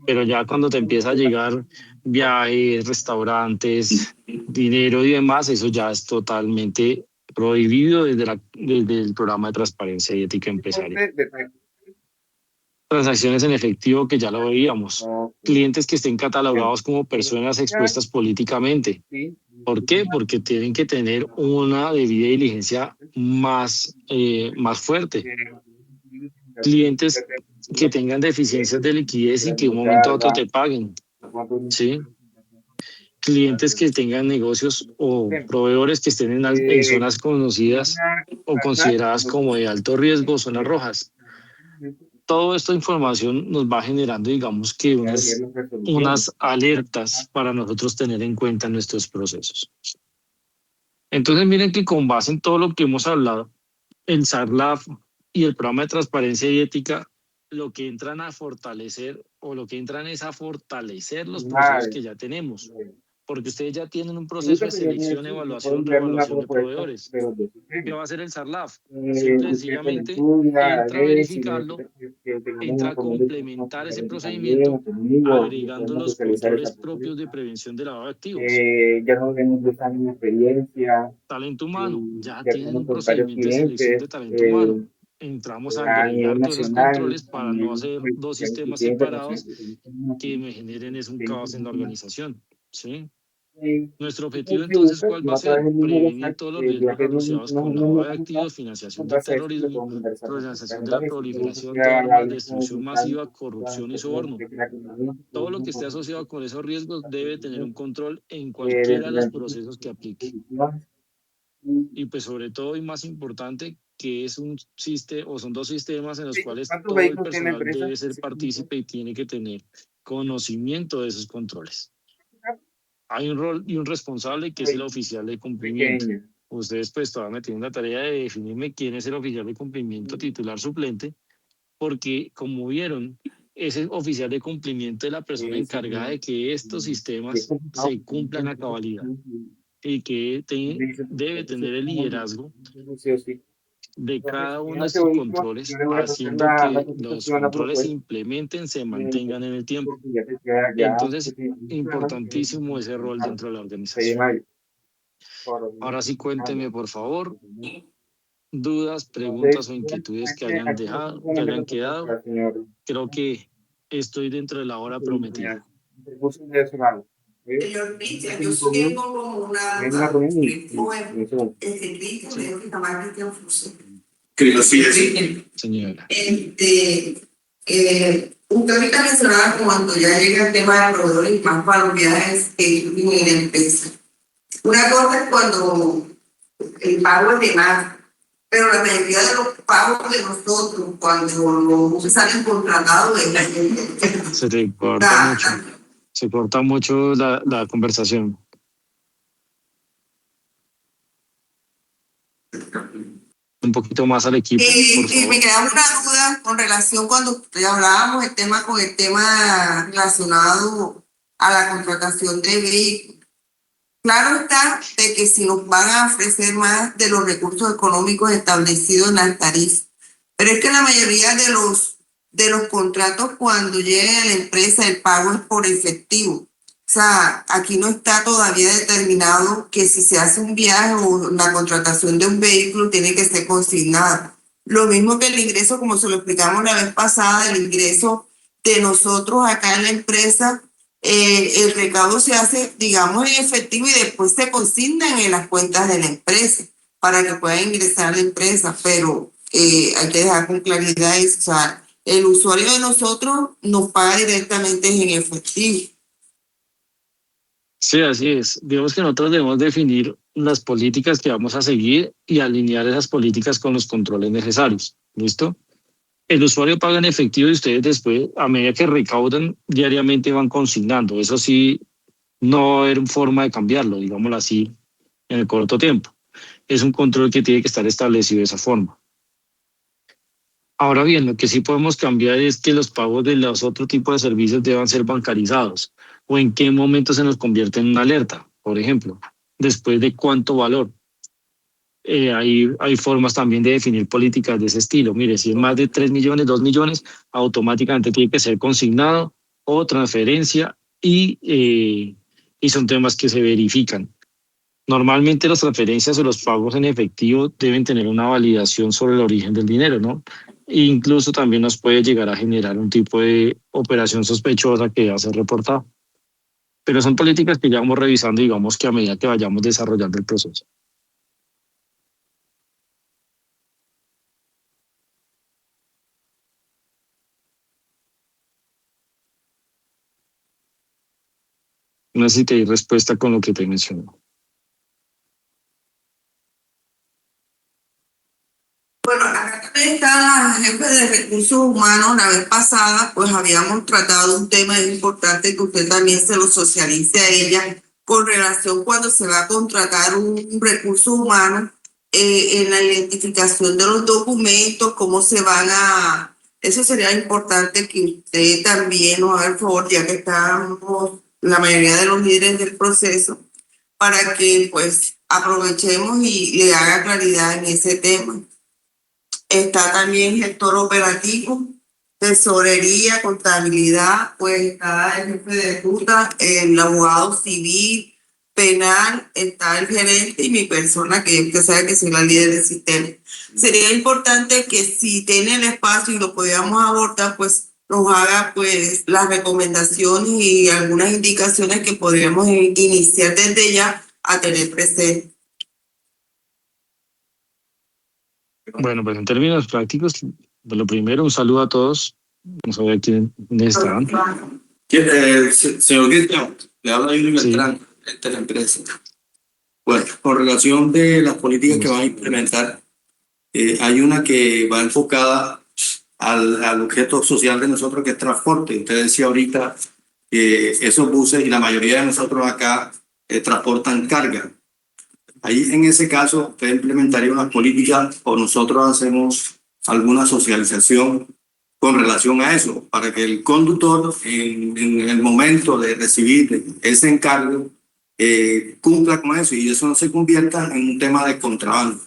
Pero ya cuando te empieza a llegar viajes, restaurantes, dinero y demás, eso ya es totalmente prohibido desde el programa de transparencia y ética empresarial. Transacciones en efectivo, que ya lo veíamos. Clientes que estén catalogados como personas expuestas políticamente. ¿Por qué? Porque tienen que tener una debida diligencia más fuerte. Clientes que tengan deficiencias de liquidez y que de un momento a otro te paguen. ¿Sí? Clientes que tengan negocios o proveedores que estén en zonas conocidas o consideradas como de alto riesgo, zonas rojas. Toda esta información nos va generando, digamos que unas alertas para nosotros tener en cuenta en nuestros procesos. Entonces miren que con base en todo lo que hemos hablado, el SARLAF y el programa de transparencia y ética, lo que entran a fortalecer o lo que entran es a fortalecer los procesos que ya tenemos. Porque ustedes ya tienen un proceso de selección, evaluación, revaluación de proveedores. ¿Qué va a hacer el SARLAF? Simple y sencillamente entra a verificarlo, entra a complementar ese procedimiento agregando los controles propios de prevención de lavado de activos. Ya no tenemos 2 años de experiencia. Talento humano, ya Ya tienen un tenemos varios procedimiento de selección de clientes. talento humano. Entramos a A nivel agregar todos esos nacional, controles para no hacer dos sistemas separados que me generen un caos en la organización. ¿Sí? Nuestro objetivo entonces, ¿cuál va a ser? Prevenir todos los riesgos asociados con lavado de activos, financiación del terrorismo, programación de la proliferación de armas, destrucción masiva, corrupción y soborno. Todo lo que esté asociado con esos riesgos debe tener un control en cualquiera de los procesos que aplique. Y pues sobre todo y más importante, que es un sistema o son dos sistemas en los cuales todo el personal debe ser partícipe y tiene que tener conocimiento de esos controles. Hay un rol y un responsable que es el oficial de cumplimiento. Ustedes pues todavía me tienen la tarea de definirme quién es el oficial de cumplimiento titular suplente, porque como vieron, ese oficial de cumplimiento es la persona encargada de que estos sistemas se cumplan a cabalidad y que debe tener el liderazgo de cada uno de estos controles, haciendo que los controles se implementen, se mantengan en el tiempo. Entonces, importantísimo ese rol dentro de la organización. Ahora sí, cuénteme, por favor, dudas, preguntas o inquietudes que hayan dejado, que hayan quedado. Creo que estoy dentro de la hora prometida. Señor Cristian, yo sí tengo como una duda. Cristian me dijo que jamás Cristian Fuse. Señora. Usted ahorita mencionaba cuando ya llega el tema de proveedores y más para los viajes en la empresa. Una cosa es cuando el pago es de más, pero la mayoría de los pagos de nosotros, cuando los buses salen contratados, se te corta mucho. Se corta mucho la conversación. Un poquito más al equipo, por favor. Me queda una duda con relación cuando hablábamos con el tema relacionado a la contratación de vehículos. Claro está de que si nos van a ofrecer más de los recursos económicos establecidos en las tarifas, pero es que la mayoría de los contratos cuando llega a la empresa el pago es por efectivo. O sea, aquí no está todavía determinado que si se hace un viaje o la contratación de un vehículo tiene que ser consignado. Lo mismo que el ingreso, como se lo explicamos la vez pasada, el ingreso de nosotros acá en la empresa, el recaudo se hace, digamos, en efectivo y después se consignan en las cuentas de la empresa para que pueda ingresar a la empresa, pero hay que dejar con claridad eso, o sea, el usuario de nosotros nos paga directamente en efectivo. Sí, así es. Digamos que nosotros debemos definir las políticas que vamos a seguir y alinear esas políticas con los controles necesarios. ¿Listo? El usuario paga en efectivo y ustedes después, a medida que recaudan, diariamente van consignando. Eso sí, no hay forma de cambiarlo, digámoslo así, en el corto tiempo. Es un control que tiene que estar establecido de esa forma. Ahora bien, lo que sí podemos cambiar es que los pagos de los otros tipos de servicios deban ser bancarizados o en qué momento se nos convierte en una alerta, por ejemplo, después de cuánto valor. Hay formas también de definir políticas de ese estilo. Mire, si es más de 3 millones, 2 millones, automáticamente tiene que ser consignado o transferencia y son temas que se verifican. Normalmente las transferencias o los pagos en efectivo deben tener una validación sobre el origen del dinero, ¿no? E incluso también nos puede llegar a generar un tipo de operación sospechosa que va a ser reportada. Pero son políticas que ya vamos revisando, digamos que a medida que vayamos desarrollando el proceso. No sé si te di respuesta con lo que te mencioné. Bueno, acá también está la jefe de recursos humanos. La vez pasada, pues habíamos tratado un tema importante que usted también se lo socialice a ella con relación cuando se va a contratar un recurso humano en la identificación de los documentos, cómo se van a... Eso sería importante que usted también nos haga el favor, ya que estamos la mayoría de los líderes del proceso, para que pues aprovechemos y le haga claridad en ese tema. Está también gestor operativo, tesorería, contabilidad, pues está el jefe de ruta, el abogado civil, penal, está el gerente y mi persona, que usted sabe que soy la líder del sistema. Sería importante que si tiene el espacio y lo podíamos abordar, pues nos haga pues las recomendaciones y algunas indicaciones que podríamos iniciar desde ya a tener presente. Bueno, pues en términos prácticos, lo primero, un saludo a todos. Vamos a ver quiénes están. Señor Cristian, le habla Yuri Sí. Beltrán, de la empresa. Bueno, con relación de las políticas que van a implementar, hay una que va enfocada al objeto social de nosotros, que es transporte. Usted decía ahorita que esos buses y la mayoría de nosotros acá transportan carga. Ahí en ese caso usted implementaría unas políticas o nosotros hacemos alguna socialización con relación a eso, para que el conductor en el momento de recibir ese encargo cumpla con eso y eso no se convierta en un tema de contrabando.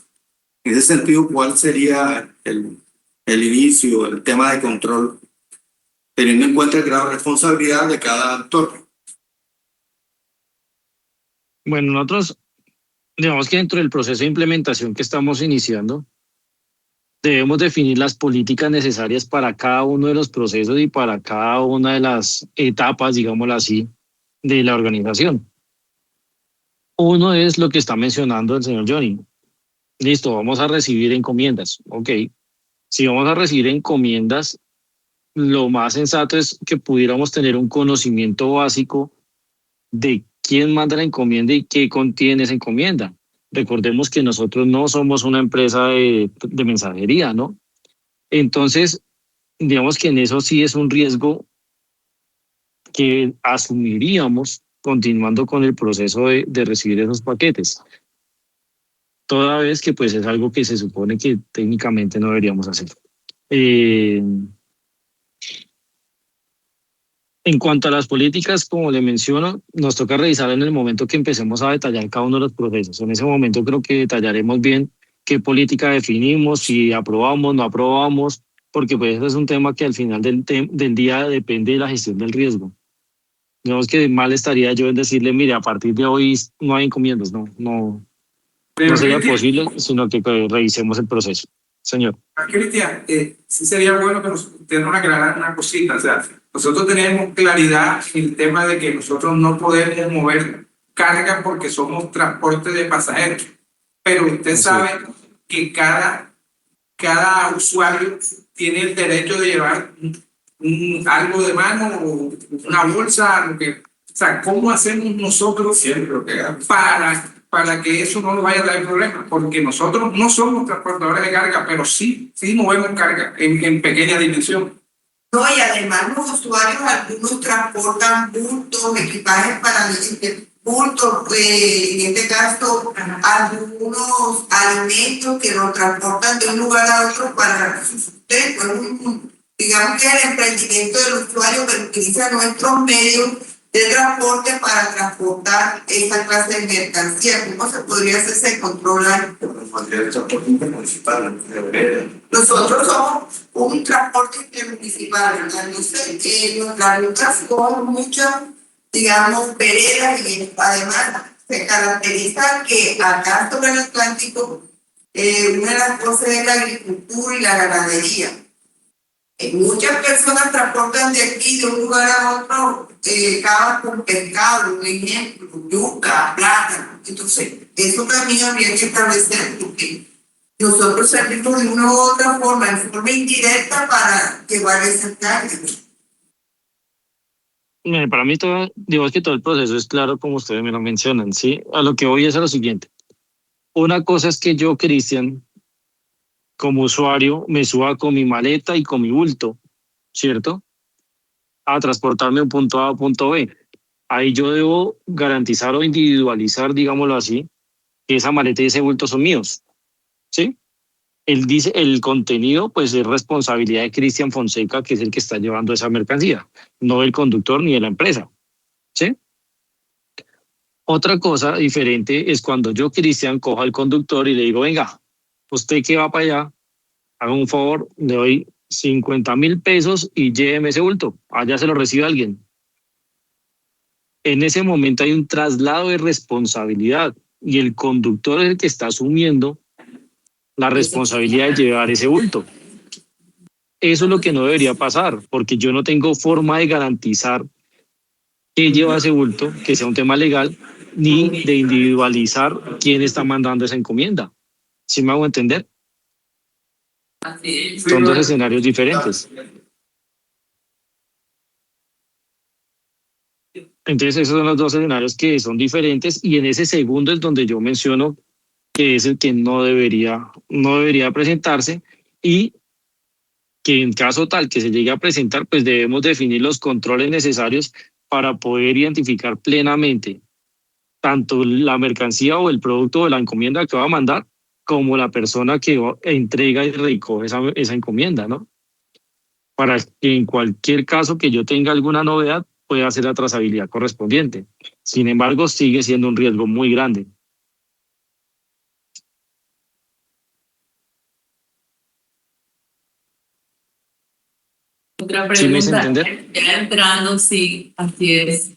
En ese sentido, ¿cuál sería el inicio, el tema de control, teniendo en cuenta el grado de responsabilidad de cada actor? Bueno, nosotros, digamos que dentro del proceso de implementación que estamos iniciando, debemos definir las políticas necesarias para cada uno de los procesos y para cada una de las etapas, digámoslo así, de la organización. Uno es lo que está mencionando el señor Johnny. Listo, vamos a recibir encomiendas. Ok, si vamos a recibir encomiendas, lo más sensato es que pudiéramos tener un conocimiento básico de quién manda la encomienda y qué contiene esa encomienda. Recordemos que nosotros no somos una empresa de mensajería, ¿no? Entonces, digamos que en eso sí es un riesgo que asumiríamos continuando con el proceso de recibir esos paquetes. Toda vez que pues es algo que se supone que técnicamente no deberíamos hacer. En cuanto a las políticas, como le menciono, nos toca revisar en el momento que empecemos a detallar cada uno de los procesos. En ese momento creo que detallaremos bien qué política definimos, si aprobamos, no aprobamos, porque pues eso es un tema que al final del día depende de la gestión del riesgo. Digamos que mal estaría yo en decirle, mire, a partir de hoy no hay encomiendas, no sería posible, sino que pues, revisemos el proceso. Señor. Cristian, sí sería bueno que usted nos aclarara una cosita. O sea, nosotros tenemos claridad en el tema de que nosotros no podemos mover carga porque somos transporte de pasajeros. Pero usted Así sabe que cada usuario tiene el derecho de llevar algo de mano o una bolsa, lo que, o sea, ¿cómo hacemos nosotros para que eso no nos vaya a traer problemas? Porque nosotros no somos transportadores de carga, pero sí movemos carga en pequeña dimensión. No, y además los usuarios, algunos transportan bultos, equipajes para bultos, en este caso, algunos alimentos que los transportan de un lugar a otro para su sustento. Digamos que el emprendimiento del usuario que utiliza nuestros medios de transporte para transportar esa clase de mercancía. ¿Cómo se podría hacer ese control? Nosotros somos un transporte intermunicipal, ¿verdad? Entonces, nuestras rutas son muchas, digamos, veredas y además se caracteriza que acá sobre el Atlántico, una de las cosas es la agricultura y la ganadería. Muchas personas transportan de aquí, de un lugar a otro, cabas con pescado, un ejemplo, yuca, plátano. Entonces, eso también habría que establecer porque nosotros servimos de una u otra forma, en forma indirecta, para llevar esa carga. Mire, para mí todo, digamos que todo el proceso es claro como ustedes me lo mencionan, ¿sí? A lo que voy es a lo siguiente. Una cosa es que yo, Cristian, como usuario, me suba con mi maleta y con mi bulto, ¿cierto? A transportarme de un punto A a un punto B. Ahí yo debo garantizar o individualizar, digámoslo así, que esa maleta y ese bulto son míos, ¿sí? Él dice, el contenido pues es responsabilidad de Cristian Fonseca, que es el que está llevando esa mercancía, no del conductor ni de la empresa, ¿sí? Otra cosa diferente es cuando yo, Cristian, cojo al conductor y le digo, venga, usted que va para allá, haga un favor, le doy 50.000 pesos y lléveme ese bulto, allá se lo recibe alguien. En ese momento hay un traslado de responsabilidad y el conductor es el que está asumiendo la responsabilidad de llevar ese bulto. Eso es lo que no debería pasar, porque yo no tengo forma de garantizar que lleva ese bulto, que sea un tema legal, ni de individualizar quién está mandando esa encomienda. ¿Sí me hago entender? Así es. Son dos escenarios diferentes. Entonces esos son los dos escenarios que son diferentes y en ese segundo es donde yo menciono que es el que no debería presentarse y que en caso tal que se llegue a presentar, pues debemos definir los controles necesarios para poder identificar plenamente tanto la mercancía o el producto o la encomienda que va a mandar, como la persona que entrega y recoge esa encomienda, ¿no? Para que en cualquier caso que yo tenga alguna novedad, pueda hacer la trazabilidad correspondiente. Sin embargo, sigue siendo un riesgo muy grande. Otra ¿Sí me hice pregunta, entender? ya entrando, sí, así es,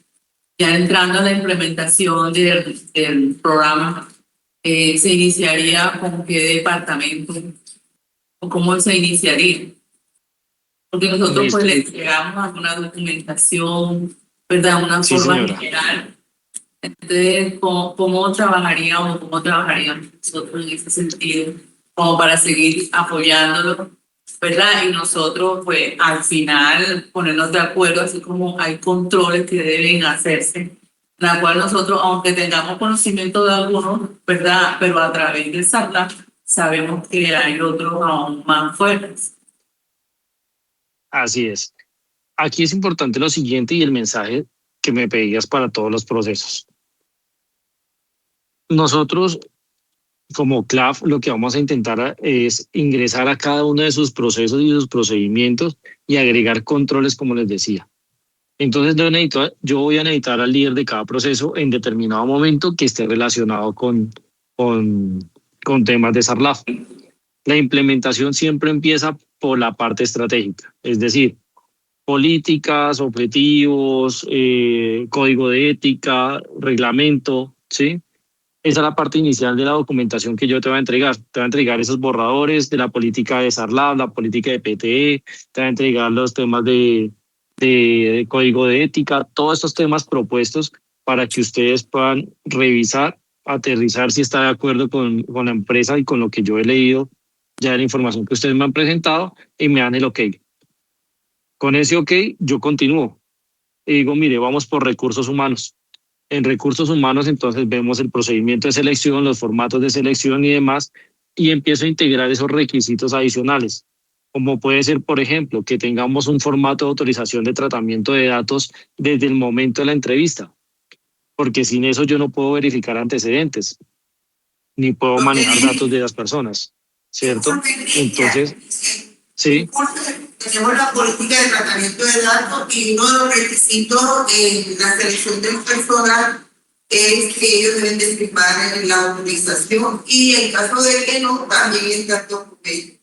ya entrando a la implementación del programa, ¿se iniciaría con qué departamento o cómo se iniciaría? Porque nosotros pues Listo. le entregamos alguna documentación, ¿verdad? Una Sí, forma señora. general. Entonces, ¿cómo trabajaríamos, cómo trabajaríamos nosotros en ese sentido? Como para seguir apoyándolo, ¿verdad? Y nosotros, pues, al final ponernos de acuerdo, así como hay controles que deben hacerse, la cual nosotros, aunque tengamos conocimiento de algunos, ¿verdad? Pero a través de SARLA sabemos que hay otros aún más fuertes. Así es. Aquí es importante lo siguiente y el mensaje que me pedías para todos los procesos. Nosotros, como CLAF, lo que vamos a intentar es ingresar a cada uno de sus procesos y sus procedimientos y agregar controles, como les decía. Entonces yo voy a necesitar al líder de cada proceso en determinado momento que esté relacionado con, con temas de SARLAF. La implementación siempre empieza por la parte estratégica, es decir, políticas, objetivos, código de ética, reglamento, ¿sí? Esa es la parte inicial de la documentación que yo te voy a entregar. Te voy a entregar esos borradores de la política de SARLAB, la política de PTE, te voy a entregar los temas de código de ética, todos estos temas propuestos para que ustedes puedan revisar, aterrizar si está de acuerdo con la empresa y con lo que yo he leído ya de la información que ustedes me han presentado y me dan el ok. Con ese ok, yo continúo y digo, mire, vamos por recursos humanos. En recursos humanos, entonces vemos el procedimiento de selección, los formatos de selección y demás, y empiezo a integrar esos requisitos adicionales, como puede ser, por ejemplo, que tengamos un formato de autorización de tratamiento de datos desde el momento de la entrevista, porque sin eso yo no puedo verificar antecedentes, ni puedo manejar datos de las personas, ¿cierto? Entonces, sí. Tenemos la política de tratamiento de datos y uno de los requisitos en la selección del personal es que ellos deben de firmar en la autorización y en caso de que no, también está el documento.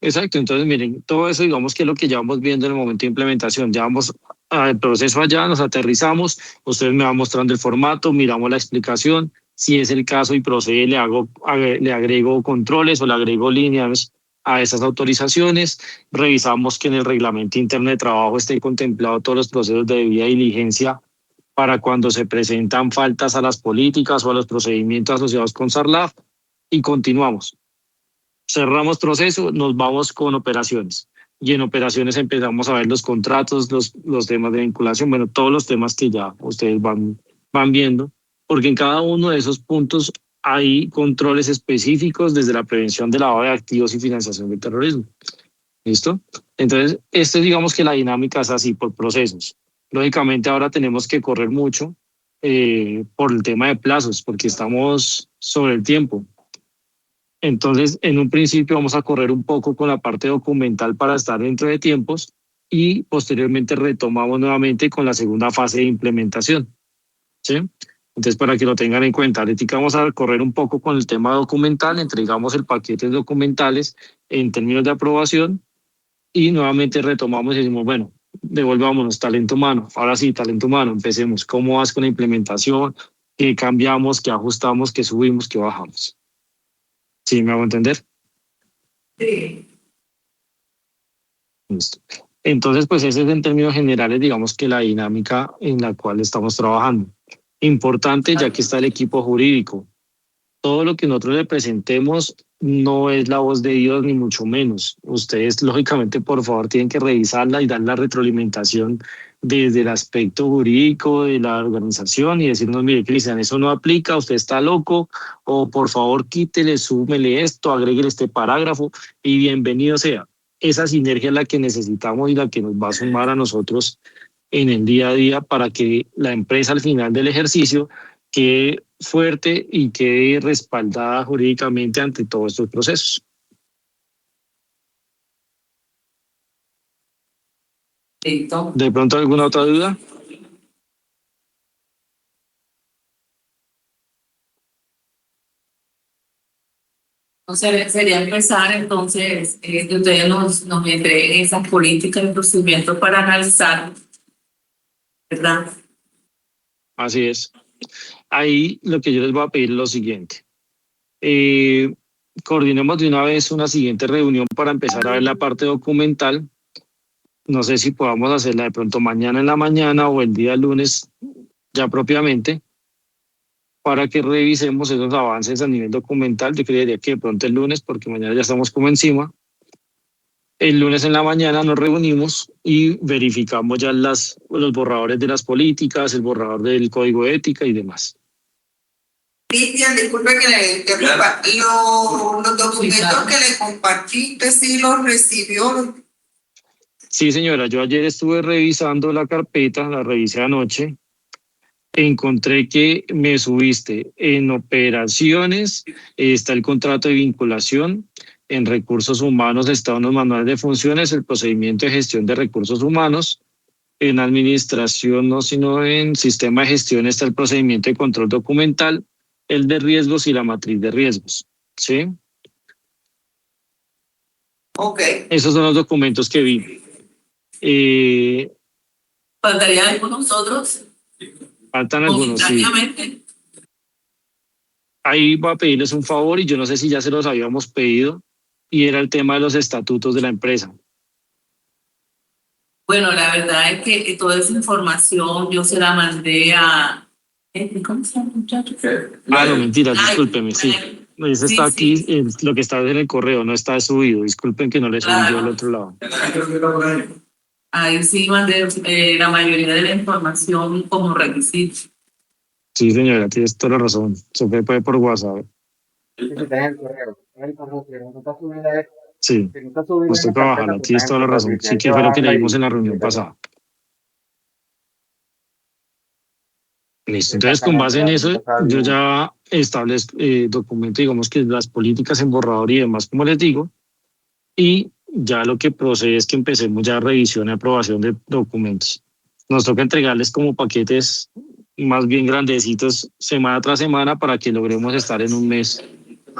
Exacto, entonces miren, todo eso digamos que es lo que ya vamos viendo en el momento de implementación, ya vamos al proceso allá, nos aterrizamos, ustedes me van mostrando el formato, miramos la explicación, si es el caso y procede, le agrego controles o le agrego líneas a esas autorizaciones, revisamos que en el reglamento interno de trabajo esté contemplado todos los procesos de debida diligencia para cuando se presentan faltas a las políticas o a los procedimientos asociados con SARLAF y continuamos. Cerramos proceso, nos vamos con operaciones y en operaciones empezamos a ver los contratos, los temas de vinculación, bueno, todos los temas que ya ustedes van viendo, porque en cada uno de esos puntos hay controles específicos desde la prevención de lavado de activos y financiación del terrorismo. ¿Listo? Entonces, digamos que la dinámica es así, por procesos. Lógicamente ahora tenemos que correr mucho por el tema de plazos, porque estamos sobre el tiempo. Entonces, en un principio vamos a correr un poco con la parte documental para estar dentro de tiempos y posteriormente retomamos nuevamente con la segunda fase de implementación. ¿Sí? Entonces, para que lo tengan en cuenta, ahorita vamos a correr un poco con el tema documental, entregamos el paquete de documentales en términos de aprobación y nuevamente retomamos y decimos, bueno, devolvámonos talento humano. Ahora sí, talento humano, empecemos. ¿Cómo vas con la implementación? ¿Qué cambiamos? ¿Qué ajustamos? ¿Qué subimos? ¿Qué bajamos? ¿Sí me hago entender? Sí. Listo. Entonces, pues ese es en términos generales, digamos que la dinámica en la cual estamos trabajando. Importante, ya que está el equipo jurídico. Todo lo que nosotros le presentemos no es la voz de Dios, ni mucho menos. Ustedes, lógicamente, por favor, tienen que revisarla y dar la retroalimentación desde el aspecto jurídico de la organización y decirnos, mire, Cristian, eso no aplica, usted está loco, o por favor, quítele, súmele esto, agréguele este parágrafo y bienvenido sea. Esa sinergia es la que necesitamos y la que nos va a sumar a nosotros en el día a día para que la empresa al final del ejercicio quede fuerte y quede respaldada jurídicamente ante todos estos procesos. Listo. ¿De pronto alguna otra duda? Entonces, sería empezar entonces que ustedes nos entreguen esas políticas y procedimientos para analizar, ¿verdad? Así es. Ahí lo que yo les voy a pedir es lo siguiente. Coordinemos de una vez una siguiente reunión para empezar a ver la parte documental. No sé si podamos hacerla de pronto mañana en la mañana o el día lunes ya propiamente, para que revisemos esos avances a nivel documental. Yo creería que de pronto el lunes, porque mañana ya estamos como encima. El lunes en la mañana nos reunimos y verificamos ya los borradores de las políticas, el borrador del código de ética y demás. Cristian, disculpe que le interrumpa. Los documentos que le compartiste, ¿sí los recibió? Sí, señora, yo ayer estuve revisando la carpeta, la revisé anoche. Encontré que me subiste en operaciones, está el contrato de vinculación, en recursos humanos están los manuales de funciones, el procedimiento de gestión de recursos humanos, en administración no, sino en sistema de gestión está el procedimiento de control documental, el de riesgos y la matriz de riesgos. ¿Sí? Ok. Esos son los documentos que vi. Faltaría algo nosotros, Faltan algunos, sí. momentáneamente. ahí voy a pedirles un favor y yo no sé si ya se los habíamos pedido y era el tema de los estatutos de la empresa. Bueno, la verdad es que toda esa información yo se la mandé a... ¿Cómo se llama el muchacho? Ah, no, mentira, Ay, discúlpeme, sí. Ese sí, está aquí, sí. lo que está en el correo, no está subido. Disculpen que no le subí yo al otro lado. Ahí sí mandé la mayoría de la información como requisito. Sí, señora, tienes toda la razón. Se puede por WhatsApp. Sí, sí, está en el correo. En el correo, si no está subida, Sí, si no está subida nos en la toca carpeta, bajarla. pues está Tienes en el toda la correo, razón. pero Sí, hay que que fue lo que bajarla leímos en la y reunión meterla. pasada. Listo. Entonces, con Exactamente, base en la eso, pregunta estaba yo bien. ya establezco, documento, digamos que las políticas en borrador y demás, como les digo, y ya lo que procede es que empecemos ya revisión y aprobación de documentos. Nos toca entregarles como paquetes más bien grandecitos semana tras semana para que logremos estar en un mes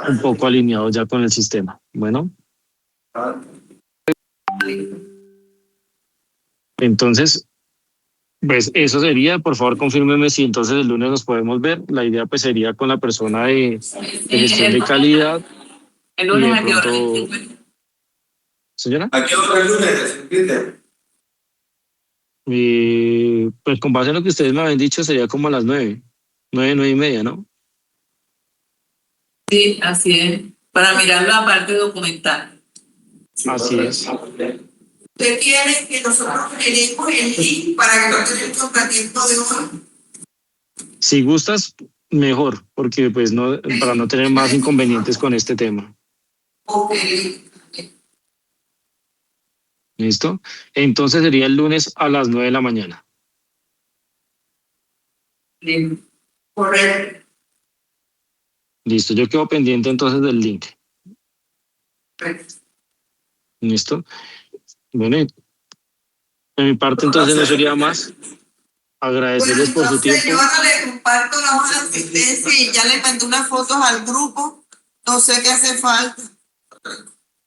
un poco alineados ya con el sistema. Bueno, entonces, pues eso sería. Por favor, confírmeme si entonces el lunes nos podemos ver. La idea pues sería con la persona de gestión de calidad El y lunes de a qué hora, pronto, disculpe. señora, ¿A qué hora el lunes, Cristian? pues con base en lo que ustedes me habían dicho sería como a las 9:30, ¿no? Sí, así es. Para mirar la parte documental. Así es. ¿Usted quiere que nosotros generemos el link para que no tenga el contratiempo de hoy? Si gustas, mejor, porque pues no, para no tener más inconvenientes con este tema. Ok, ¿Listo? Entonces sería el lunes a las 9 de la mañana. Bien. correcto. Listo, yo quedo pendiente entonces del link. ¿Listo? Bueno, y de mi parte entonces no sería más Bueno, agradecerles por su entonces yo tiempo. ahora le comparto la hoja de asistencia y ya le mandé unas fotos al grupo. No sé qué hace falta.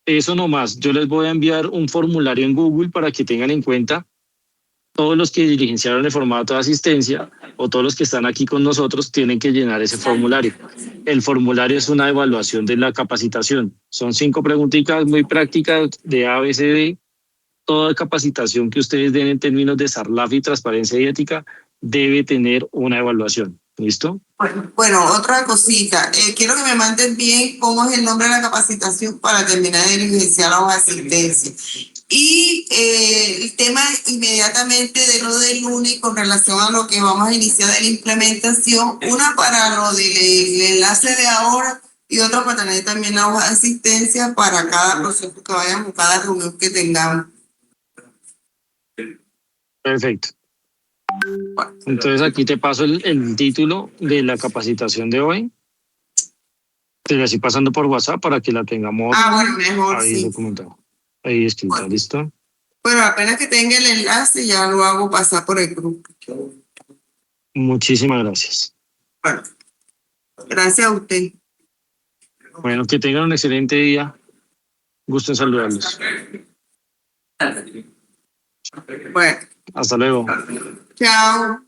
Eso nomás, yo les voy a enviar un formulario en Google para que tengan en cuenta todos los que diligenciaron el formato de asistencia o todos los que están aquí con nosotros tienen que llenar ese formulario. El formulario es una evaluación de la capacitación. Son 5 preguntitas muy prácticas de A, B, C, D. Toda capacitación que ustedes den en términos de SARLAF y transparencia y ética debe tener una evaluación. ¿Listo? Bueno, otra cosita. Quiero que me manden bien cómo es el nombre de la capacitación para terminar de diligenciar la hoja de asistencia. Y el tema inmediatamente de lo del lunes con relación a lo que vamos a iniciar de la implementación, una para lo del enlace de ahora y otra para tener también la hoja de asistencia para cada proceso que vayamos, cada reunión que tengamos. Perfecto. Entonces aquí te paso el título de la capacitación de hoy. Te la estoy pasando por WhatsApp para que la tengamos Bueno, mejor ahí sí. documentado. Ahí escrita, Bueno, ¿listo? bueno, apenas que tenga el enlace ya lo hago pasar por el grupo. Muchísimas gracias. Bueno, gracias a usted. Bueno, que tengan un excelente día. Gusto en saludarlos. Bueno, Hasta luego. chao.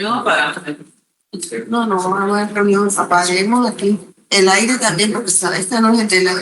Yo para... No, vamos a reunión, apaguemos aquí el aire también, porque sabes, esta no es entre la